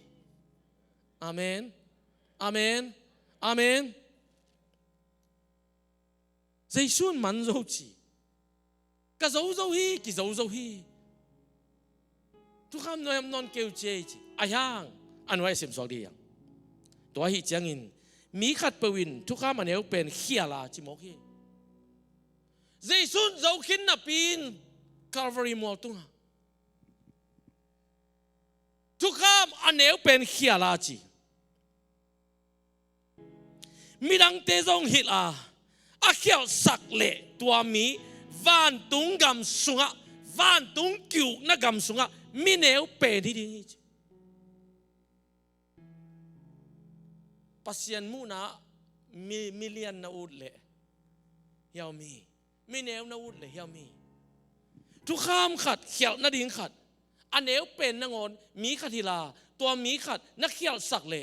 อาเมนอาเมนอาเมนใจสุ่นมันโจจีก็โจฮีกิโจฮีทุกคำนอยนอนเกี่ยวเจจีอายังอันไว้เสียมสองดีอย่างตัวฮิจังอินมีขัดเปวินทุกคำมันเอาเป็นเขียลาจิโมกีเจสุนเจ้าขินนับปีนคาร์วารีมอลตุงทุกคำอันเอาเป็นเขียลาจีมีดังเตจงฮิลาอาเขียวสักเล่ตัวมีวันตุงกำสุงะวันตุงกิวนักกำสุงะมีเนวเป็นที่ดีปัสยันมูนะมิเลียนนาอุดเล่ยาวมีเนวนาอุดเล่ยาวมีทุกข้ามขัดเขียวนาดิ่งขัดอันเนวเป็นนางอนมีขัดทีลาตัวมีขัดนักเขียวสักเล่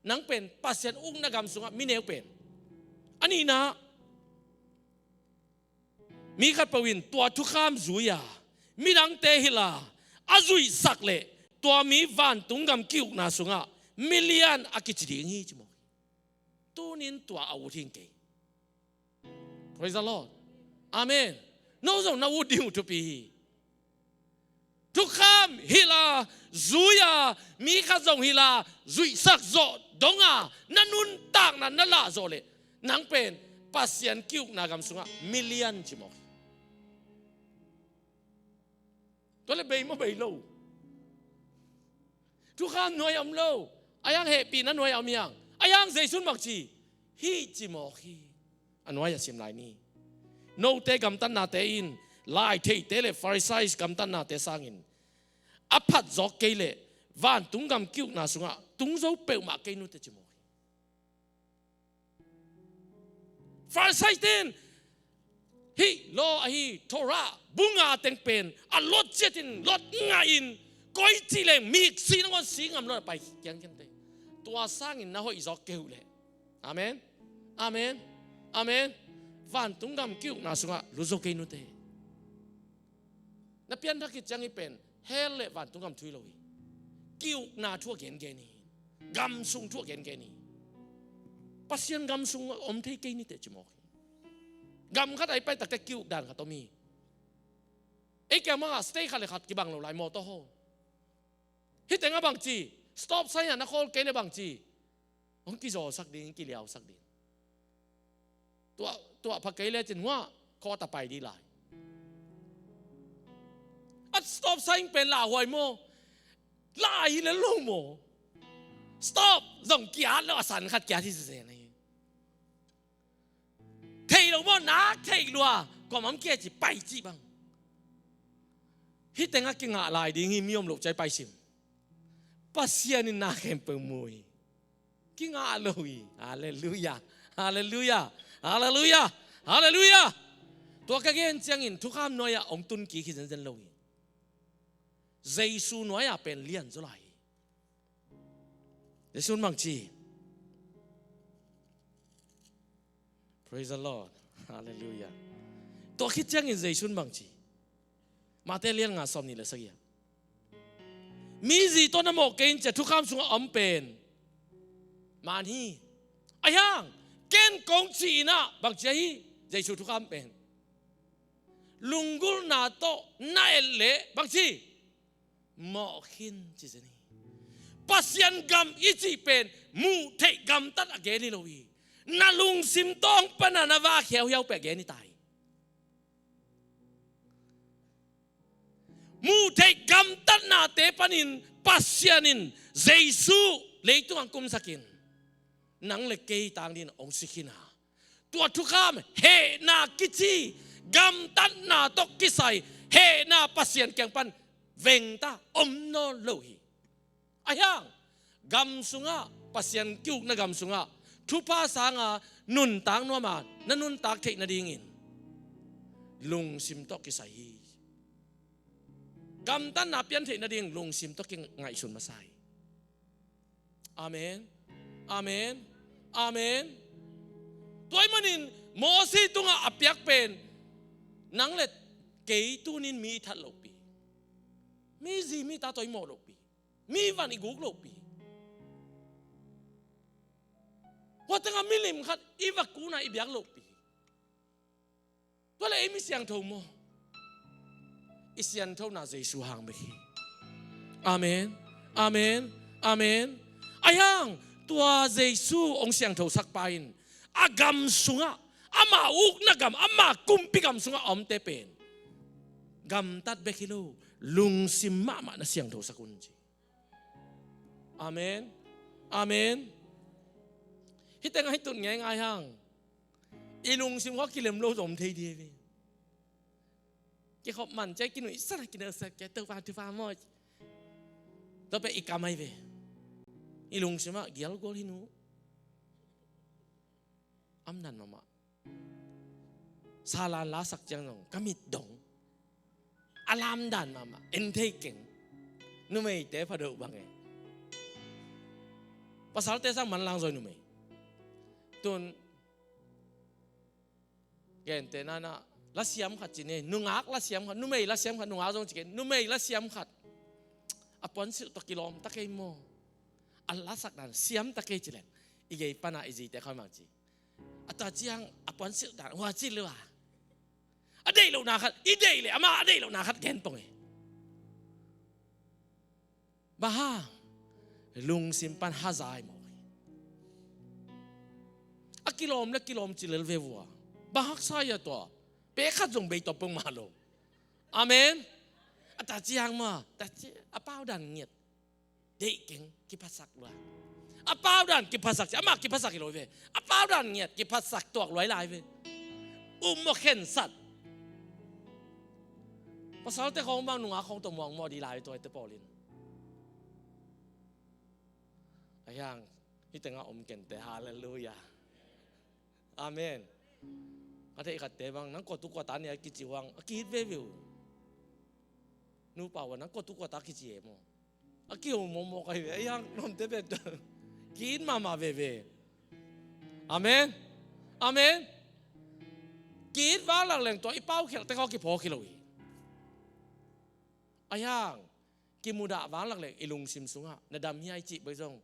นังเป็นปัสยันอุ้งนักกำสุงะมีเนวเป็นอันนี้นะมีขัดประวินตัวทุกข้ามจุยามีดังเตหิลาอาจุยสักเล่ตัวมีวันตุงกำกิวนาสุงะมิเลียนอากิจดิ่งฮีจิโมตัวนี้ตัวอาวุธทิ้งเกย praise the Lord อาเมนน้องส่งนาวุธดิ่งทุปีทุกข้ามฮิลาจุยามีขัดส่งฮิลาจุยสักโจดงานันนุนตากนันนั่นละโจเล่นังเป็นปัสยันกิวนากำสุงะมิเลียนจิโมตัวเล็กเบย์ไม่เบย์โลทุกข้ามหน่วยอมโลอายังเหตุปีนั้นหน่วยอมยังอายังเจสุนบักจีฮีจิโมฮีอันว่าอย่าเสียมลายนี่โนเตกัมตันนาเตอินไล่เทเตเลฟาริไซส์กัมตันนาเตสังอินอภัดจอกเกเลวันตุงกัมกิวนาสุงะตุงโจเปลมาเกนุเตจิโมฮีฟาริไซส์เตนฮีโลฮีโทราบุงอาเต็งเป็นอัลลอฮ์เจตินลดงาอินก้อยจีเลงมีสีนังคนสีงามลดไปยังกันเตตัวสร้างอินนะฮะอิจอกเกลเลยอาเมนอาเมนอาเมนวันตุงกำกิ้วนาสุงะลุโจเกนุเตนับยันทักกิจจังอีเป็นเฮลเลวันตุงกำทุยลอยกิ้วนาทั่วเกนเกนีกำสุงทั่วเกนเกนีปัสยันกำสุงอมเทเกนิเตจิโมกำขัดไอไปตักแต่กิ้วด่านขัดตัวมีไอ้แกมังอ่ะสเต็กขัดเลยขัดกี่บังเราหลายมอเตอร์โฮฮิตแต่งอ่ะบางจีสต็อปไซน์นักโคเกนบางจีผมกี่โจสักดินกี่เหลียวสักดินตัวพักเกลี่ยจนว่าคอตะไปดีหลายอัดสต็อปไซน์เป็นลาหวยโมลายแล้วลูกโมสต็อปส่งเกียร์แล้วสั่นขัดเกียร์ที่เสียนี่เทลงว่านักเทลัวก็มันเกียร์จีไปจีบังฮิตแต่งอ่ะกินอะไรดีงี้มีอมหลบใจไปสิมปัสยานินาเข็มเปิงมวยกินอะไรฮาเลลูยาฮาเลลูยาฮาเลลูยาฮาเลลูยาตัวกระเกนเจียงอินทุกคำน้อยองตุนกี่ขินเซนลอยเจสูน้อยเป็นเลี้ยนจุลัยเจสูบางจี praise the Lord ฮาเลลูยาตัวคิดเจียงอินเจสูบางจีมาเตเลี้ยนงาสอมนี่เลยสักอย่างมีจีต้นน้ำหมกเกนจะทุกคำสุงอมเป็นมานี่อายังเกนกงจีนะบางทีใจชูทุกคำเป็น lunggul na to na elle bang chi mo khin chi zani pasien gam ichi pen mu thei gam tat ageni lowi na lung sim tong panana wa kheu hiao pe ageni tai mu thei gam tat na te panin pasianin jesu leitung ang kum sakin nang le kei tang din ong sikhina tua thukam he na kichi gam tat na to kisai he na pasien kyang pan veng ta om no lohi ayang gam sunga pasien kyuk na gam sunga thupa sanga nun tang no ma na nun tak thei na dingin lung sim to kisai gam tan na pian thei na ding lung sim to king ngai sun masai amen amen amen toy manin mo si tunga apyak pen nang let kei tunin mi that lopi mi zi mi ta toy mo lopi mi van iguk lopi watanga milim khat iwakuna ibyak lopi tola emi siang tho mo isian tho na jesu hang be amen amen amen ayang tua jesu ong siang tho sak pain agam sunga ama uk na gam ama kumpi gam sunga om te pen gam tat bekilo lung simma ma na siang tho sakunji amen amen hiteng hitun ngai ngai hang ilung sim wa kilem lo dom thei die ve ki khop man chai kinu isara kinu sa ke to va tu va mo to pe ikamai ve ilung sima gial gol hinu amnan mama sala la sak jang nong kamit dong alam dan mama enthei keng nu mei te phado bang e pasal te sang man lang zoi nu mei tun gen te nana la siam khat chi ne nungak la siam khat nu mei la siam khat nungak zong chi nu mei la siam khat apon sil to kilom ta kai mo Allah sak dan siam ta kai chilen igei pana iji te khoi mang chi ata chiang apon sil dan wa chi lewa adei lo na khat idei le ama adei lo na khat gen pong e ba ha lung simpan hazai mo a kilom le kilom chilel vewa ba hak sa ya to pe khat jong be to pong ma lo amen ata chiang ma ta chi apau dan nghiet dei keng ki pasak lwa apau dan ki pasak ama ki pasak lo ve apau dan nghiet ki pasak tok loi lai ve mo khen sat pasal te khong bang nunga khong to mong mo di lai to te polin ayang hitenga om ken te hallelujah amen ate ikat te bang nang ko tu ko ta ne ki jiwang ki hit ve ve nu pa wa nang ko tu ko ta ki ji mo aki mo mo kai ve ayang nom te be kin mama ve ve amen amen kit wa lang leng to ipau khel te ko ki pho ki loi ayang ki muda wa lang le ilung sim sunga na dam hi ai chi bai jong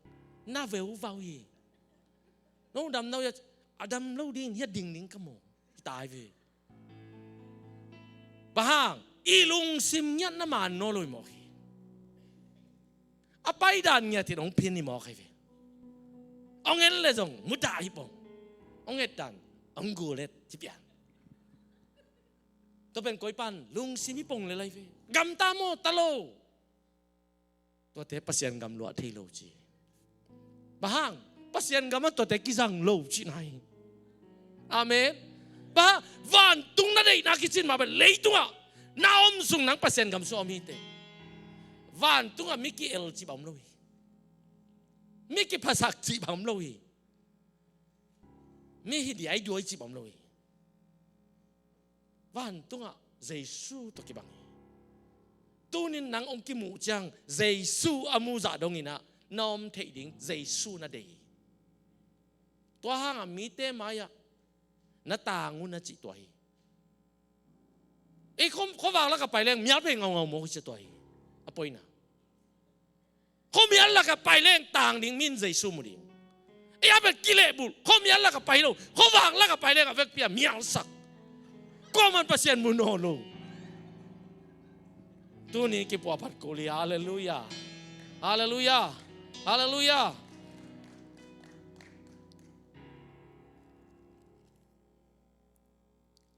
na ve u vau hi no dam no ya adam lo ding ya ding ning ka mo tai ve bahang ilung sim nyat na man no loi mo hi apai dan nya ti dong pin ni mo kai ve ong en le jong muda hi pong ong et dan ong gu let chi pian to pen koi pan lung sim hi pong le lai ve gam ta mo ta lo to te pasien gam lo thei lo chi bahang pasien gam to te ki jang lo chi nai amen ba van tung na dei na ki chin ma ba lei tunga na om sung nang pasien gam so mi te van tunga miki el chi bam loi miki pasak chi bam loi mi hi di ai doi chi bam loi van tunga jesu to ki bang tunin nang om ki mu chang jesu amu za dong ina nom thei ding jesu na dei to hang mi te maya na tangun na chi toi e khom wang la ka pai leng mial pe ngau mo chi toi apoi na khom yal la ka pai leng tang ding min jesu mu ding e ya be kile bul khom yal la ka pai lo khom wang la ka pai leng avek pia mial sak ก็มันประเสริฐมุนโอลูตัวนี้กี่ปัวพัดกุลีฮาเลลูยาฮาเลลูยาฮาเลลูยา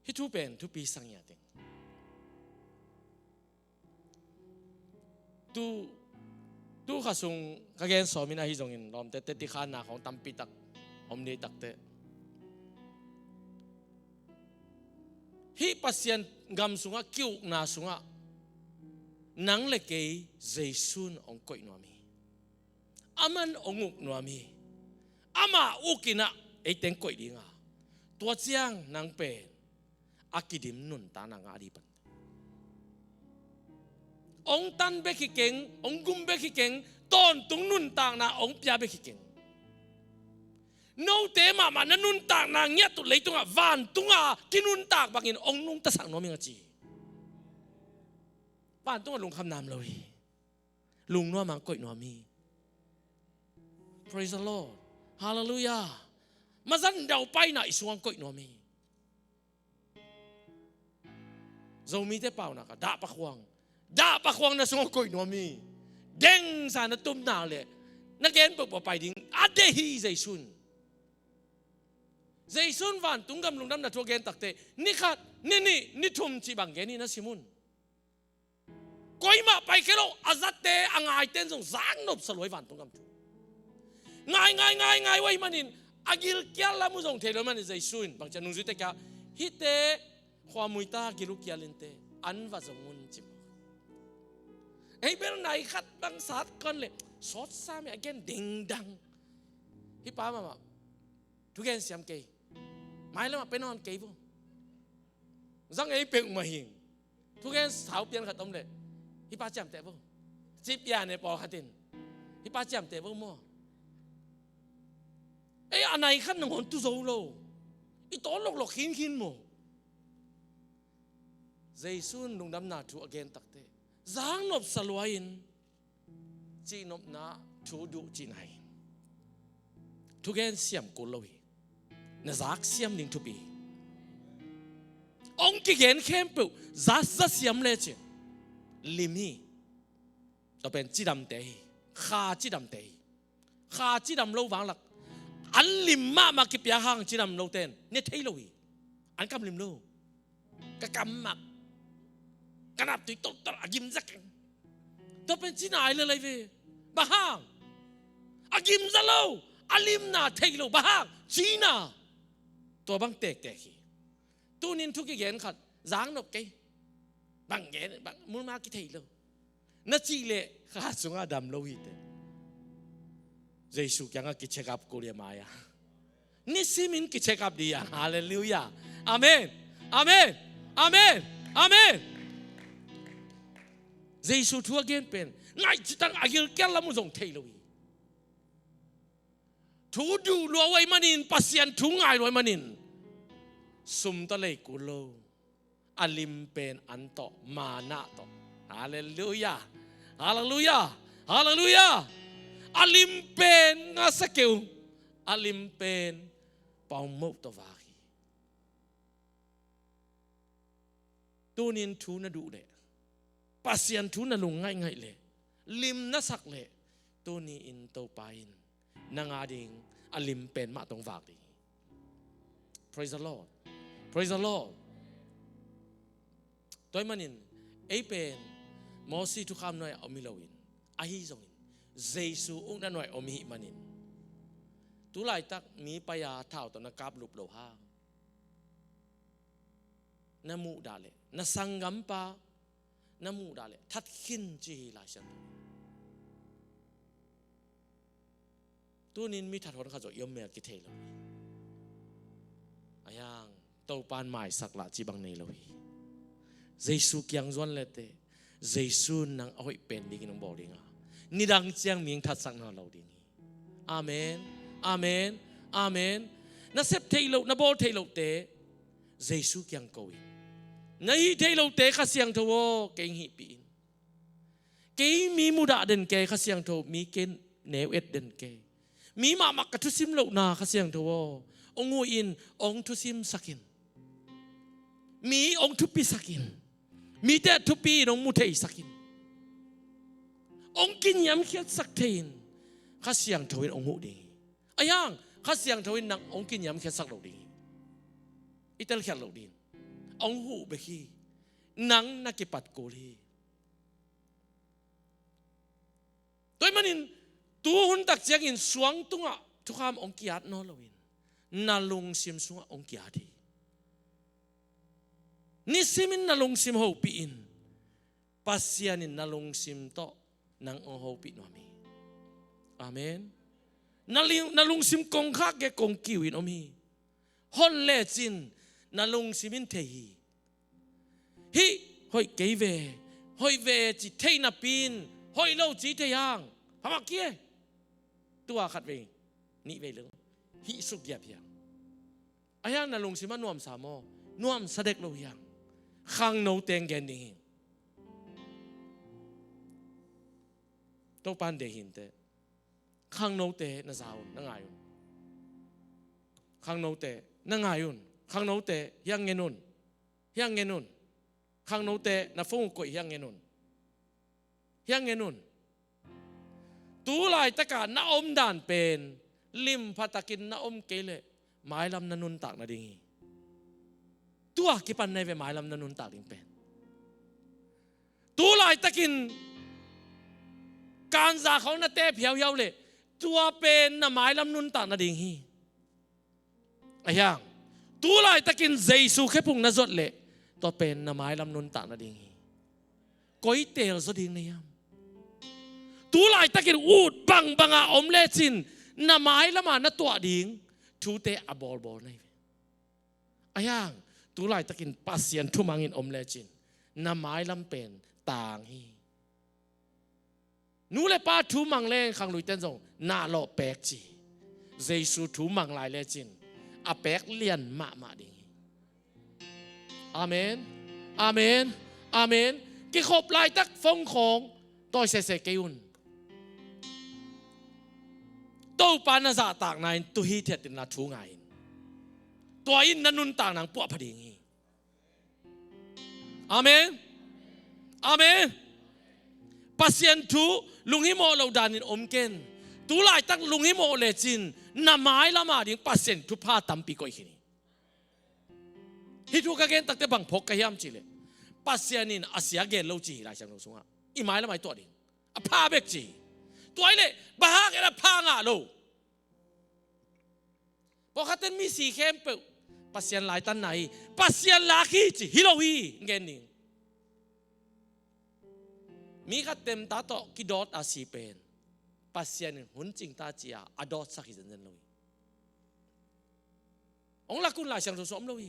ฮิทูเป็นทุปีสังยาติงตูข้าส่งข้าเกณฑ์สอมินาฮิจงอินลอมเตเตติขานาของตัมปิตักอมเนตักเตฮิปัสยันกำสุงะคิวนาสุงะนังเล็กเกยเจสุนองกอยนัวมีอามันองุกนัวมีอามาอุกินะไอเต็งกอยดีงาตัวเจียงนังเป็นอากิดิมนุนตานังอาดีปันองตันเบกิเก่งองกุมเบกิเก่งตอนตุงนุนตางนาองพิยาเบกิเก่งโนเตมามันนุนตางนาเงียตุเลยตุงะวานตุงะกินุนตากบักินองนุงตะสังโนมิงจีบ้านตุงะลุงคำนามเลยลุงนัวมังกอยนัวมี Praise the Lord Hallelujah มาสั่นเดาไปไหนสวงกอยนัวมีเรามีแต่เปล่านะคะด่าปะควงนะสงกอยนัวมีเด้งสารตุ้มนาเลยนักเรียนบอกไปดิ้งอาเดฮีใจซุนวันตุงกำลุงดำนัดทัวเกนตักเตนี่ค่ะนี่ทุ่มจีบังเกนี่นะซิมุนก้อยมาไปแค่เราอาจัดเตอ่างไอเต้นส่งสางนบสลวยวันตุงกำง่ายไว้มันนินอากิลเกียร์ละมุส่งเทเลมันใจซุนบางจันนุ่งจุดเตกะฮิเตความมุยตากิลุกเกียร์ลินเตอันว่าจงมุนจิมไอ้เป็นไหนขัดบังสัตกันเลยสอดซ้ำอย่างเงี้ยดิ่งดังฮิป้ามาทุกอย่างเสียมเกยไม่แล้วมาเป็นนอนเกยปุ๊จังไอ้เป็นมาหิงทุกอย่างสาวเปลี่ยนขัดต้มเลยฮิป้าจำแต่ปุ๊จีบยาในปอขัดตินฮิป้าจำแต่ปุ๊มั่วไอ้อันไหนขัดหนึ่งคนตุโซโลไอ้ตัวหลอกหินมั่วเจสุนลุงดำนาทูอเกนตักเตจางนบสลวยน์จีนบนาทูดูจีนไฮทุกเกนเสียมกุลลอยนจักเสียมลิงทุบีองค์กิเกนเข้มปุ๊จัสเสียมเลจิลิมีจะเป็นจีดำเตยข้าจีดำเตยข้าจีดำโลวังหลักอันลิมมากิปยาหังจีดำโลเตนเนี่ยเทยลอยอันกำลิมโลกะกำมักกันนับตุยตตระยิมซักตัวเป็นจีน่าเลยเว้ยบ้าฮังอายิมซะโลอาลิมนาเทโลบ้าฮังจีน่าตัวบังเตกตัวนินทุกอย่างขัดจางนบเกยบังเกยบังมุนมากิเทโลนัดจีเล่ข้าสุงอาดัมโลหิตเจสุยังกิเชกับกุเรียมายานี่ซิมินกิเชกับดีอ่ะฮาเลลูยาอาเมนเจสุทัวเกนเป็นไงจิตังอากิลแกละมุส่งเทโลวีทูดูรัวไว้มันินปัสยันทุงไงรวยมันินสุมตะเลกุโลอาลิมเป็นอันโตมานะโตฮาเลลูยาอาลิมเป็นงาสเกลอาลิมเป็นปาวมุตวาฮีตัวนินทูนดูเลยปัสยันทูนลุงง่ายเลยลิมนัสักเลยตัวนี้อินโตปาอินนางอาดิงอาลิมเป็นมาตรงฝากดี Praise the Lord ตัวมันนินไอเป็นมอสีทุกคำหน่อยเอามิลวินอาฮิซงอินเจสุอุ้งนั่นหน่อยเอามิมันนินตุไลตักมีปยาเท่าตอนนักกับลุบโลหะน้ำมูดาเลน้ำสังกัมปาน้ำมูดาเลทัดขินจีหลายชั้นตัวนี้มีทัดหัวข้าจะยอมเมียกิเทลอายังเต้าปานหมายสักละจีบังในเลยเจสุเกียงจวนเลเตเจสุนังเอาไว้เป็นดีกินน้องบอกดีงานี่ดังเจียงมีงทัดสังนาเราดีงี้อาเมนน่าเสพเทโลน่าบอลเทโลเตเจสุเกียงโกยนายเทโลเตข้าเสียงทว่าเก่งหิปีนเก่งมีมุดาเดินเกข้าเสียงทว่ามีเก่งเนวเอ็ดเดินเกมีมามักกระทุสิมโลกนาข้าเสียงทว่าองงูอินองทุสิมสักิน มีองค์ทุปีสักินมีแต่ทุปีน้องมุเทสักินองค์กินยำเขียดสักเทนข้าเสียงทวินองค์หูดีอายังข้าเสียงทวินนังองค์กินยำเขียดสักเหล่าดีอิตาลีเขียดเหล่าดีองค์หูเบคีนังนักปัดโกลีตัวมันอินตัวหุ่นตักเจียงอินสวงตุงอ่ะทุกคำองค์กิยัดนอลวินนาลงซิมสวงองค์กิยัดนิสิมินนาลงซิมหูปีอินปัสยานินนาลงซิมโตนังองหูปีนวามีอาเมนนาลงซิมกงคักแกกงกิวินอมีฮอนเลจินนาลงซิมินเทฮีฮิหอยเกยเวหอยเวจิเทนับปีนหอยเล่าจีเทียงพม่าเกี้ยตัวขัดเวนี่เวลึงฮิสุกเยียบยังอายังนาลงซิมันนวมสามอนวมสเด็กเรายังขังโนเตงแกนนี่ตัวปันเดหินเตขังโนเตน่าสาวนั่งไงยุนขังโนเตนั่งไงยุนขังโนเตยังเงินุนยังเงินุนขังโนเตน่าฟงกุยยังเงินุนยังเงินุนตัวลายตะการน่าอมด่านเป็นลิมพัตกินน่าอมเกลหมายลำนันุนตักนาดิงตัวกิปันในเวหมายลำนันุนตักดิงเป็นตัวลายตะกินการจ่าเขาน่าเตะเพียวเยาเลยตัวเป็นน่ะหมายลำนุนตักนาดิงฮีไอ้ยังตัวลายตะกินเจสุแค่พุ่งน่าจดเลยตัวเป็นน่ะหมายลำนุนตักนาดิงฮีก้อยเตลสดิ่งในยามตัวลายตะกินอูดบังบังอาอมเลจินน่ะหมายละมาน่ะตัวดิ่งทูเตะบอลในไอ้ยังตัวลายตะกินปัสเซียนทุมังอินอมเลจินน่ะหมายลำเป็นต่างฮีนู้เลยป้าทูมังเล่ขังลุยเต้นส่งน่าหล่อแปลกจีเจสูทูมังลายเลจินอาแปลกเลียนมาดิอาเมนอาเมนอาเมนกิขบลายตักฟงของต่อยเสกเกยุนตู้ปานาซาตากนายตุฮีเทียตินนาทูไงตัวอินนันุนต่างนางปวดพอดีงี้อาเมนอาเมนปัสยันทูลุงฮิโมเราดานินอมเกนตูไลตั้งลุงฮิโมเลจินน้ำไม้ละมาดิ่งปัสยันทูพาตัมปีก้อยขีนี่ฮิทูกะเกนตักเตบังพกกะยามจิเลปัสยันินอาเซียเกนโลจีไรช่างเราสุงอ่ะอีไม้ละไม้ตัวดิ่งอ่ะพาเบกจีตัวไอ้เล่บ้ากันละพางอ่ะโลพอขัดเต้นมีสีเข้มเปล่าปัสยันหลายตันไหนปัสยันลาคีจีฮิโลวีเกนนี่มีขัดเต็มตาโตกิดอดอาศีเป็นปัสยันหุ่นจริงตาจีอาอดอดสักทีเดินเลยองลักคุณลายช่างตัวสมเลย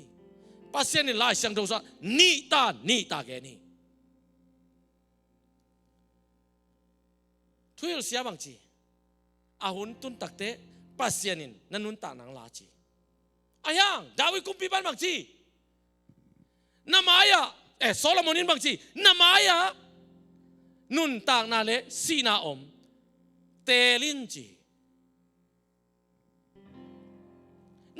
ปัสยันลายช่างตัวสมนี่ตาแกนี่ทุยเสียบางจีอาหุ่นตุนตักเตปัสยันนั่นนุนตานังลาจีอายังดาวิคุมปีบันบางจีน้ำมายาโซโลมอนินบางจีน้ำมายานุนต่างนาเลสีนาอมเตลินจี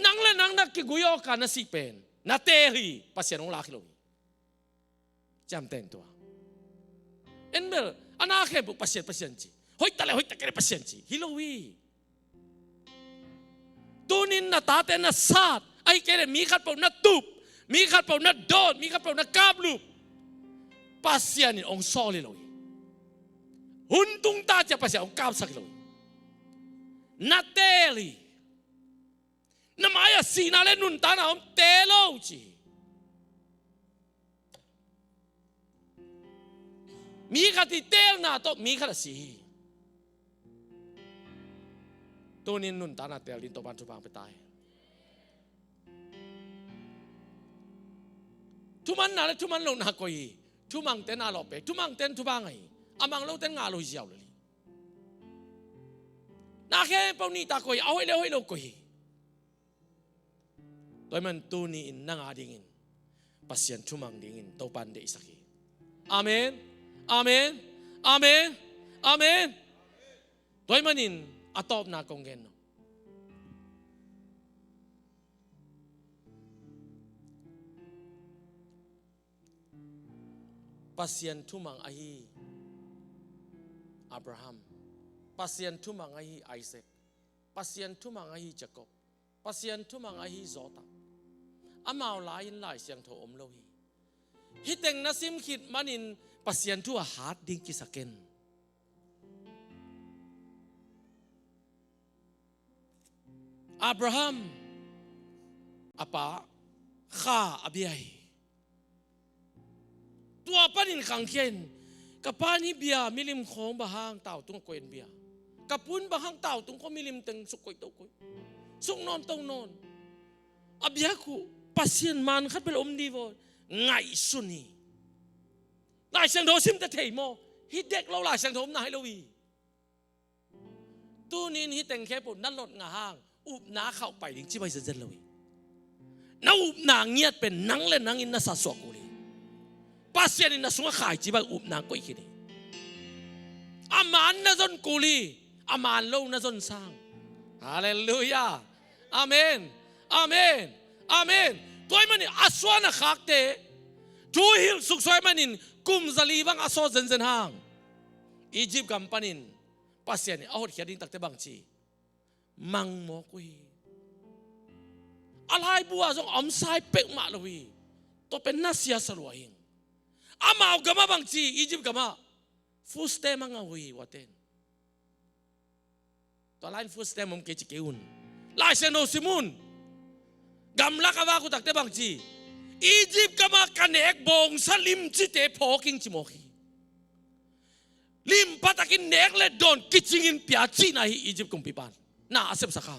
นังเลนังนักกิกุยอกันนาสิเป็นนาเตฮีปัสยานองลาคิโลจำเต็นตัวเอ็นเบลอนาเคบุปัสยานจีหอยตะเลหอยตะเกเรปัสยานจีฮิโลวีตูนินนาตาเตนาซาดไอเกเรมีขัดเปล่านาตุบมีขัดเปล่านาโดนมีขัดเปล่านากาบลูปัสยานินองซอลิโลหุ่นตุงตาจะpasya ang kap saklo nateli namaya sinale nun tana om telo chi mi khati tel na to mi khala si tonin nun tana tel din to ban chupang petai tuman na le tuman lo na koi tumang ten na lo pe tumang ten tubangai amang lo ten nga lo xiao le na khe pau ni ta koi au le hoi lo koi toy man tu ni in na nga ding in pasien chumang ding in to pan de isaki amen amen amen amen toy man in atop na kong gen no pasien tumang ahi Abraham pasien tumang ahi Isaac pasien tumang ahi Jacob pasien tumang ahi Zota amao lain lai siang tho om lo hi hiteng nasim khit manin pasien tu a hat ding kisaken Abraham apa kha abiai tua panin kangken kapani bia milim khong bahang tau tung koen bia kapun bahang tau tung ko milim teng sukoi to koi suk non tong non abiaku pasien man khat bel om divo ngai suni lai sang do sim ta thei mo hi dek lo lai sang thom na hai lo wi tu nin hi teng khe pu nan lot nga hang up na khau pai ding chi bai zen lo wi na up na ngiat pen nang le nang in na sa so ko li pasien in na sunga khai chi bai up na koi khini aman na zon kuli aman lo na zon sang hallelujah amen amen amen toy mani aswana khakte tu hil suk soy manin kum zali bang aso zen zen hang Egypt kampanin pasien ahot khiading takte bang chi mang mo kui alhai bua jong om sai pek ma lowi to pen na sia salwaing amao gama bang chi Egypt gama fuste manga hui waten to line fuste mom ke chi keun lai se no simun gamla ka wa ku takte bang chi Egypt kama kanek bong salim chi te phoking chi mo khi lim patakin nek le don kichingin pia chi na hi Egypt kum pipan na asep sakha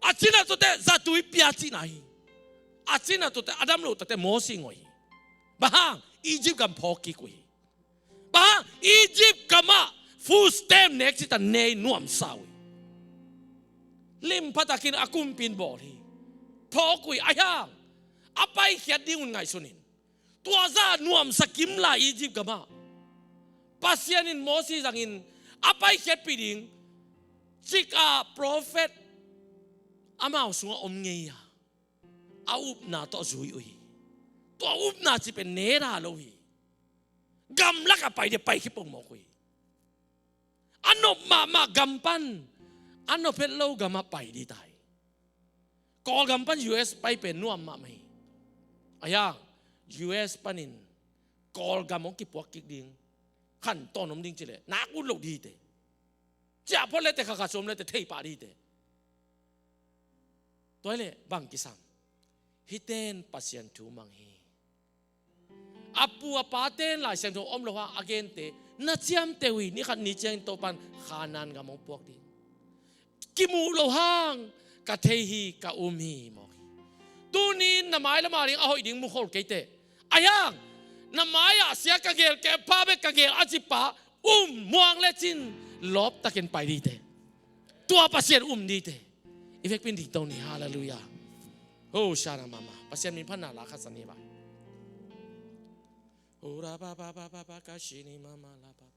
achina to te zatui pia chi na hi achina to te adam lo te mo singoi bahang Egypt kam phoki kui bahang Egypt kama full stem nek chi ta nei nuam sawi lim patakin akum pin bol hi phokui ayang apai khiat ding ngai sunin tua za nuam sakim la Egypt kama pasianin mosi jangin apai khiat piding chika prophet amao sunga om ngeya aup na to zui ui to up na chi pen nera lo hi gam la ka pai de pai ki pong mo kui anop ma gampan anop pet lo gama pai di tai kol gampan US pai pen nuam ma mai aya US panin kol gamong ki puak ki ding khan tonom ding chile na ku lo di te cha phole te kha som le te thei pa di te toile bang ki sam hiten pasien tu mang hi apu apaten la sang tho om lo ha again te na chiam te wi ni khan ni cheng to pan khanan ga mong puak di ki mu lo hang ka thei hi ka hi mo tunin na mai la ma ring a hoi ding mu khol ke te ayang na maya sia ka gel ke pa be ka gel ajipa muang le chin lop takin pai di te tua pasien di te efek pin ding tong ni hallelujah oh shara mama pasien min phana la kha sani ba ora ba ka shini mama la ba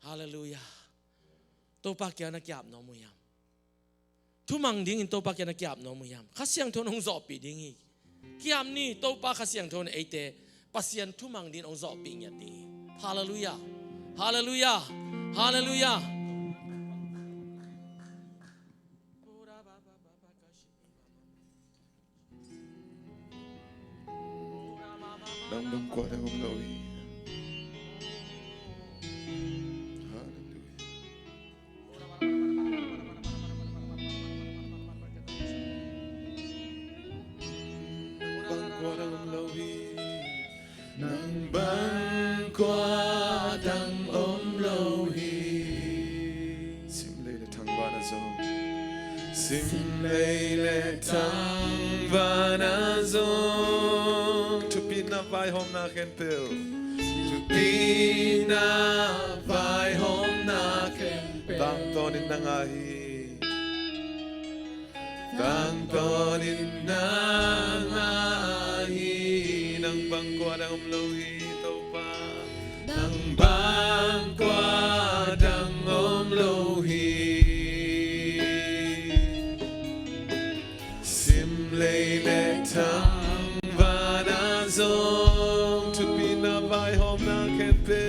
hallelujah to pa kya na kyap no mu yam thu mang ding in to pa kya na kyap no mu yam khasiang thon ong zo pi ding hi kyam ni to pa khasiang thon e te pasien thu mang din ong zo pi nya ti hallelujah hallelujah hallelujah Nang bang kwa na om lowi. Nang bang kwa dang om lowi. Sim lei le tang va na zo. Sim lei le tang va na zo. To be na vai home na ken pel. To be na vai home na ken pel. Tang tonin na ngahi. Tang tonin na ngahi. Nang bang kwa dang om lowi to pa. Nang bang kwa dang om lowi. Sim lei le tang va na zo. To be vai hôm na khen pe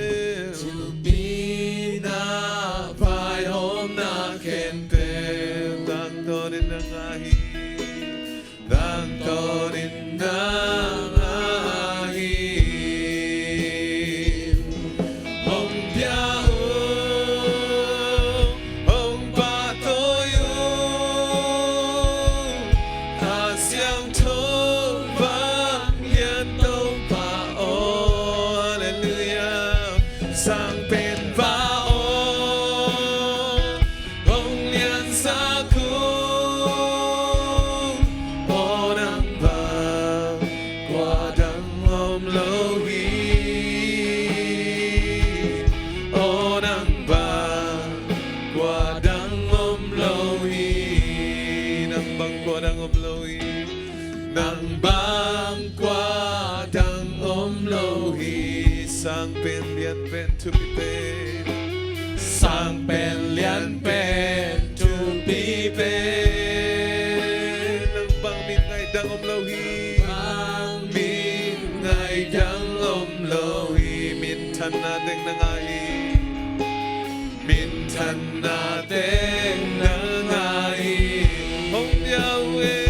Tupi na vai hôm na khen pe Tang to din na ngahi Tang to din na ngahi Hong pia hong pa to yu Ha xiang to vang liên tông pa o Hallelujah Sang pen pa o Hong liên sa khu O nang ba Qua đăng om lo hi O nang ba Qua đăng om lo hi Nang bang qua đăng om lo hi Nang bang qua đăng om lo hi Sang pen lian pen tu pi pen Sang pen lian pen tu pi pen Nang bang min ngay đăng om lo hi Bang min ngay đăng om lo hi Min thân na teng na ngay Min thân na teng na ngay Hong Yahweh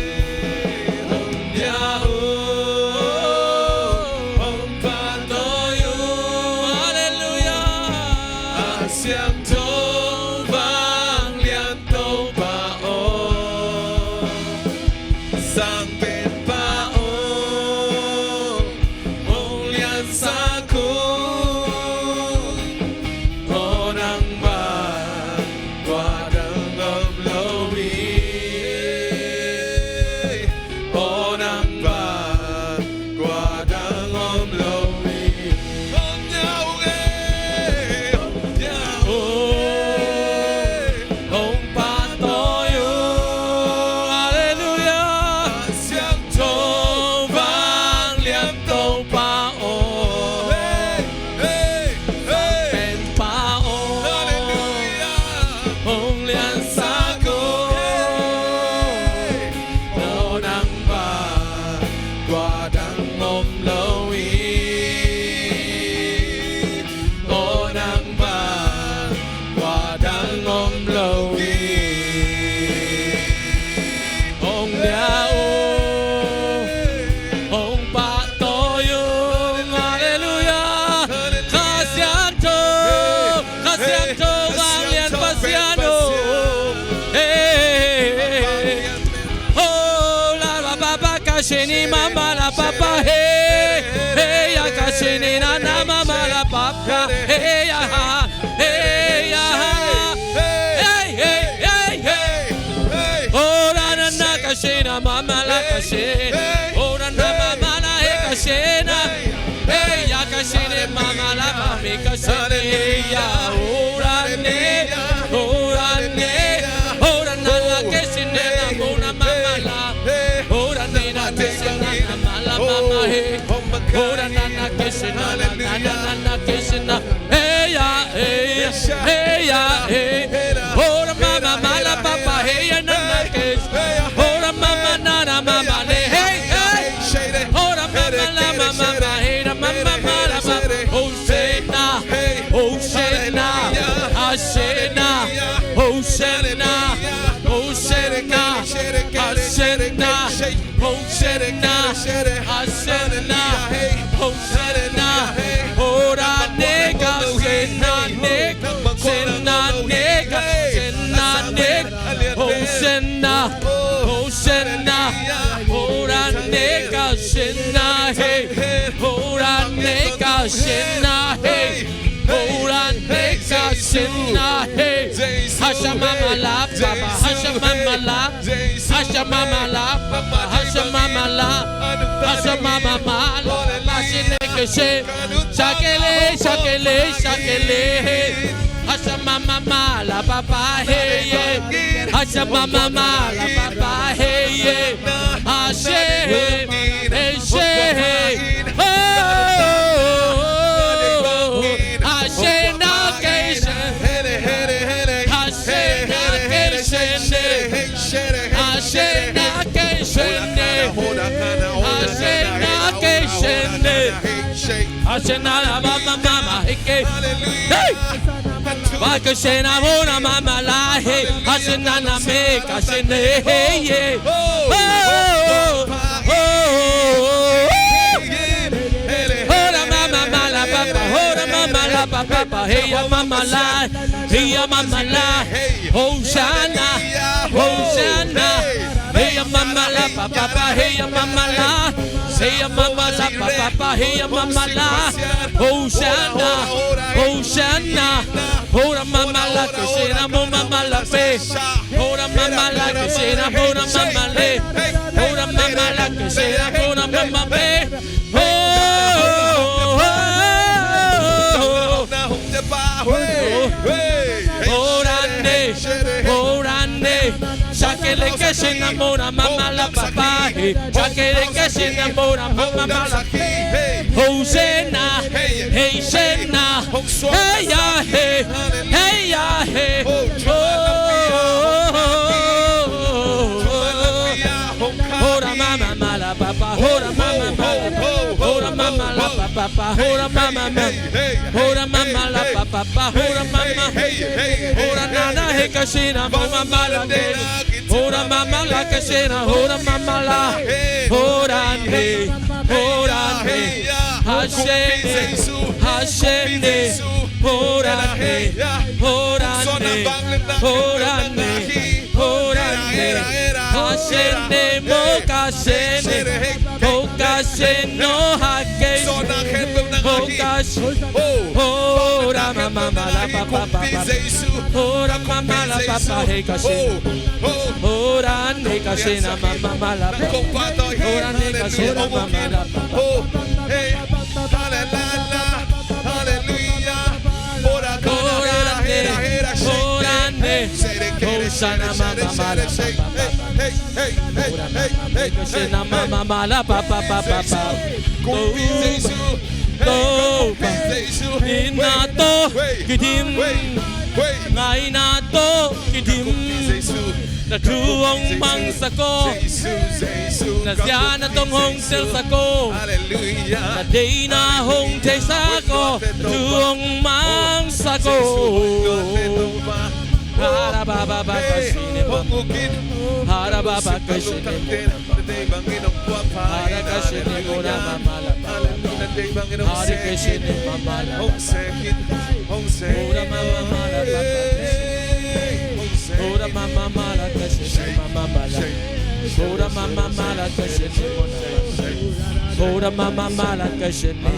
Hong Yahweh Hong Pa To Yu Hallelujah Xiang To vang liên to pa o Sang pen pa o Hong liên sa khu O nang ba Qua đăng âm lâu hi O nang ba Qua đăng âm lâu hi Hong Yahweh Hong Yahweh Hong Pa To Yu Hallelujah Xiang To vang liên tông pa o Pen pa o Hong liên sa khu O nang ba Qua đăng om lâu hi O nang ba Qua đăng om lâu hi Hong Yahweh Hong Pa To Yu Hallelujah Kha xiang to vang liên pa xiang o Oh la la ba ba ka shini mama la papa hey hey ya ka shini na na mama la papa hey ya hey ya hey hey hey hey Oh na na na ka shina mama la ka shina Oh na na mama la he ka shina Hey ya ka shina mama la mami ka shina Hey ya oh na ne Oh na ne Oh na na la ka shina na mo na mama la Oh na ne na ka shina na mama mama hey Oh na na na ka shina na na na na ka shina Hey ya hey ya hey Oh na mama mala papa hey ya na na ka Oh na mama na na mama le hey hey Oh na mama la mama hey na mama mala papa Hosanna Hosanna Hosanna Hosanna Hosanna Hosanna Hosanna Hosanna Hosanna Ora nega sena nega sena nega sena nega Hosanna Hosanna Ora nega sena hey Ora nega sena hey Ora nega sena hey Hasha mama la papa Hasha mama la Hasha mama la papa Hasha mama la Hasha mama la Mashine keshe Shakele shakele shakele Hasha mama la papa hey Hasha mama la papa hey Hashe hey she oh Hashe na keshe Hashe na keshe Hashe na keshe Hashe na keshe shake. Ashena mama mama heke. Hallelujah. Hey! Bakashena mona mama la hey. Ashena na me kashene hey yeah. Oh oh oh. Hora mama mala papa, hora mama la papa, hey ya mama la, hey ya mama la. Hosanna, Hosanna. Hey ya mama la papa, hey ya mama la. Hey ya mama la papa, hey ya mama la. Hosanna, Hosanna. Hora mama la kusina mo mama la pe. Hora mama la kusina hora mama le. Hora mama la kusina hora mama pe. Orande, Shakele que se enamora mamá la papá, Shakele que se enamora mamá la Hosanna, hey Shena, hey ya hey, hey ya hey, Hora mama mala papa, hora mama mala, hora mama la papa, hora mama mala, hora mama la papa, hora mama, hora nana he kasina, mama mala de, hora mama la kasina, hora mama la, hora ne, Hashende, Hashende, hora ne, Hashende, Mokashende, Mokasheno Hake, Mokash, Hora mama la papa, Hora mama la papa, Hey Kashena, Hora ne Kashena mama la papa, Hora ne Kashena mama la papa, Hey, hallelujah, Hora ne, Hosanna mama la papa. Kashena mama la papa papa Toba Inato Kidim Ngai nato Kidim Natuong mangsako Nasyana tong hong sel sako Naday na hong tay sako Tuong mangsako Hara baba bakashine mama Hara baba kashine Hara kashine mona mama la Hara kashine mama la Hora mama mala baba Hora mama mala kashine mama la Hora mama mala kashine mona Hora mama mala kashine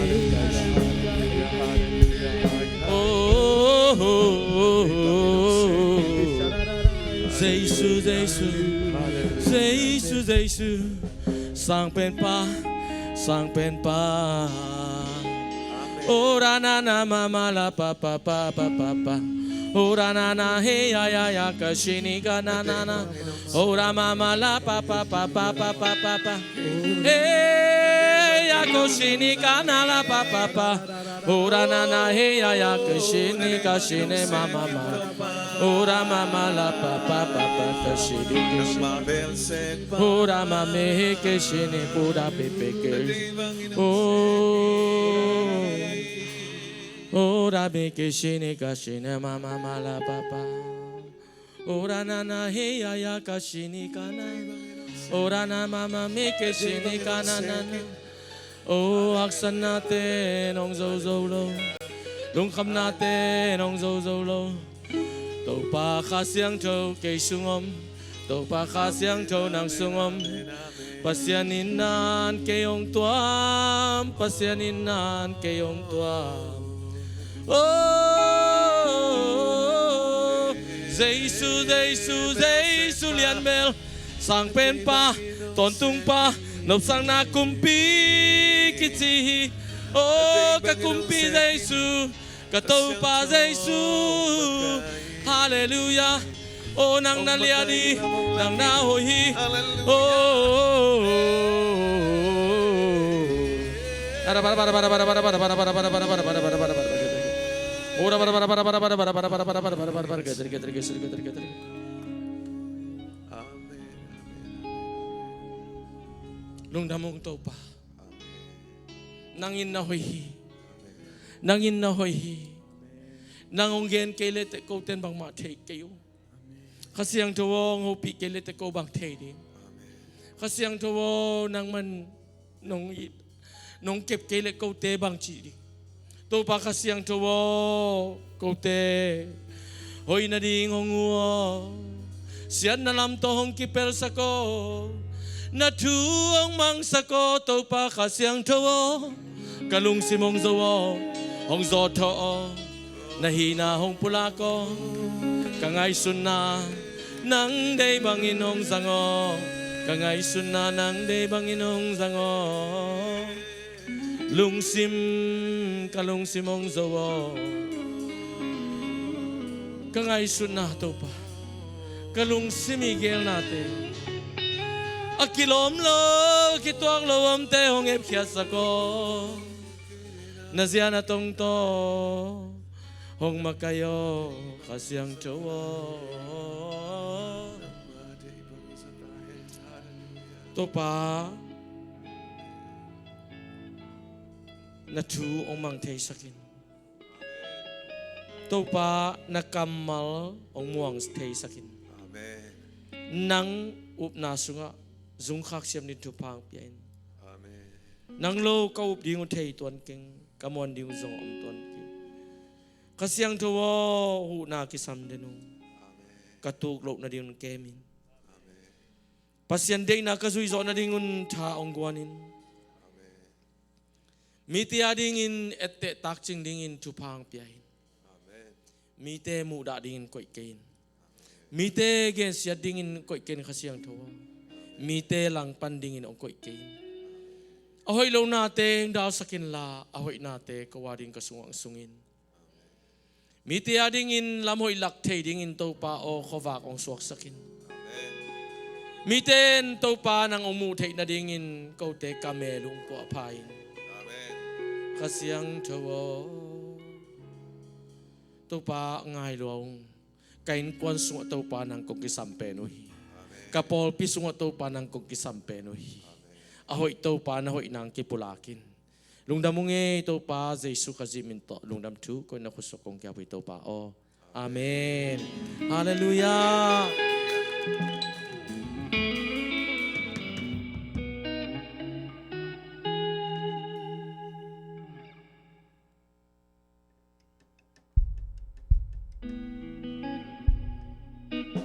Giêsu sang bên pa ora na na mama la pa pa pa pa pa pa ora na na he ya kashini ga na na na ora mama la pa pa pa pa pa pa pa pa he ya kashini ga na la pa pa pa ora na na he ya kashini mama ora mama la pa pa pa pa kashini ora mama he kashini pura pepe ke ora me kashini mama la papa ora na na he ya kashini kana ora na mama me kashini kana na o aksan natin ong zo lo lungkam natin ong zo lo to pa kasyang to kay sungom to pa kasyang to ng sungom pasyaninnan kayong tuam pasyaninnan kayong tuam oh Giêsu lian bel sang pen pa ton tung pa nộp sang na kumpi kiti oh ka kumpi Giêsu ka tâu pa Giêsu hallelujah oh nang naliadi nang nahohi oh Lung damong tau pa nangin na hoy nangonggen kele te ko ten bang ma thei kayo kasiang tawong hopi kele te ko bang thei ding kasiang tawo nang man nong kep kele ko te bang chi ding to pa kasiang tawo ko te hoy na ding hongua sian na lam to hong kipel sako na tuong mang sako to pa kasiang tawo kalung simong zawo hong zo to nahina hong pula ko kangay sunna nang day banginong zango kangay sunna nang day banginong zango lungsim kalung simong zawo kangay sunna to pa kalung simigel natin akilom lo kituang lawam te hong ephyas ako nazian atong to hong makayo kasiyang tawo to pa na tu ong mang tay sakin to pa nakamal ong muang tay sakin nang up nasunga zungkhak siam ni tu pang pian nang lo ka up ding thei tuan king kamon ding zong om tuan king kasiang tawo hu na kisam denong katuk lok na ding kemin pasien dei na kazui zo na dingun tha ongguanin miti adingin ette takching dingin tupang piain mite muda dingin koi kein mite gen sia dingin koi ken kasiang tawo mite lang pandingin ong koi kein ahoy lo nate dal sakin la ahoy nate kawading kasungang sungin miti adingin lamoy laktay dingin to pa o kovak ong suwak sakin miten to pa nang umutay na dingin kote kamelung po apain kasiyang tawo to pa ngay long kain kwan sunga to pa nang kong kisampenoy kapol pisunga to pa nang kong kisampenoy ahoy to pa na hoy nang kipulakin lungdam mungi to pa Jesu kazimin to lungdam tu ko na kusokong kya to pa o amen hallelujah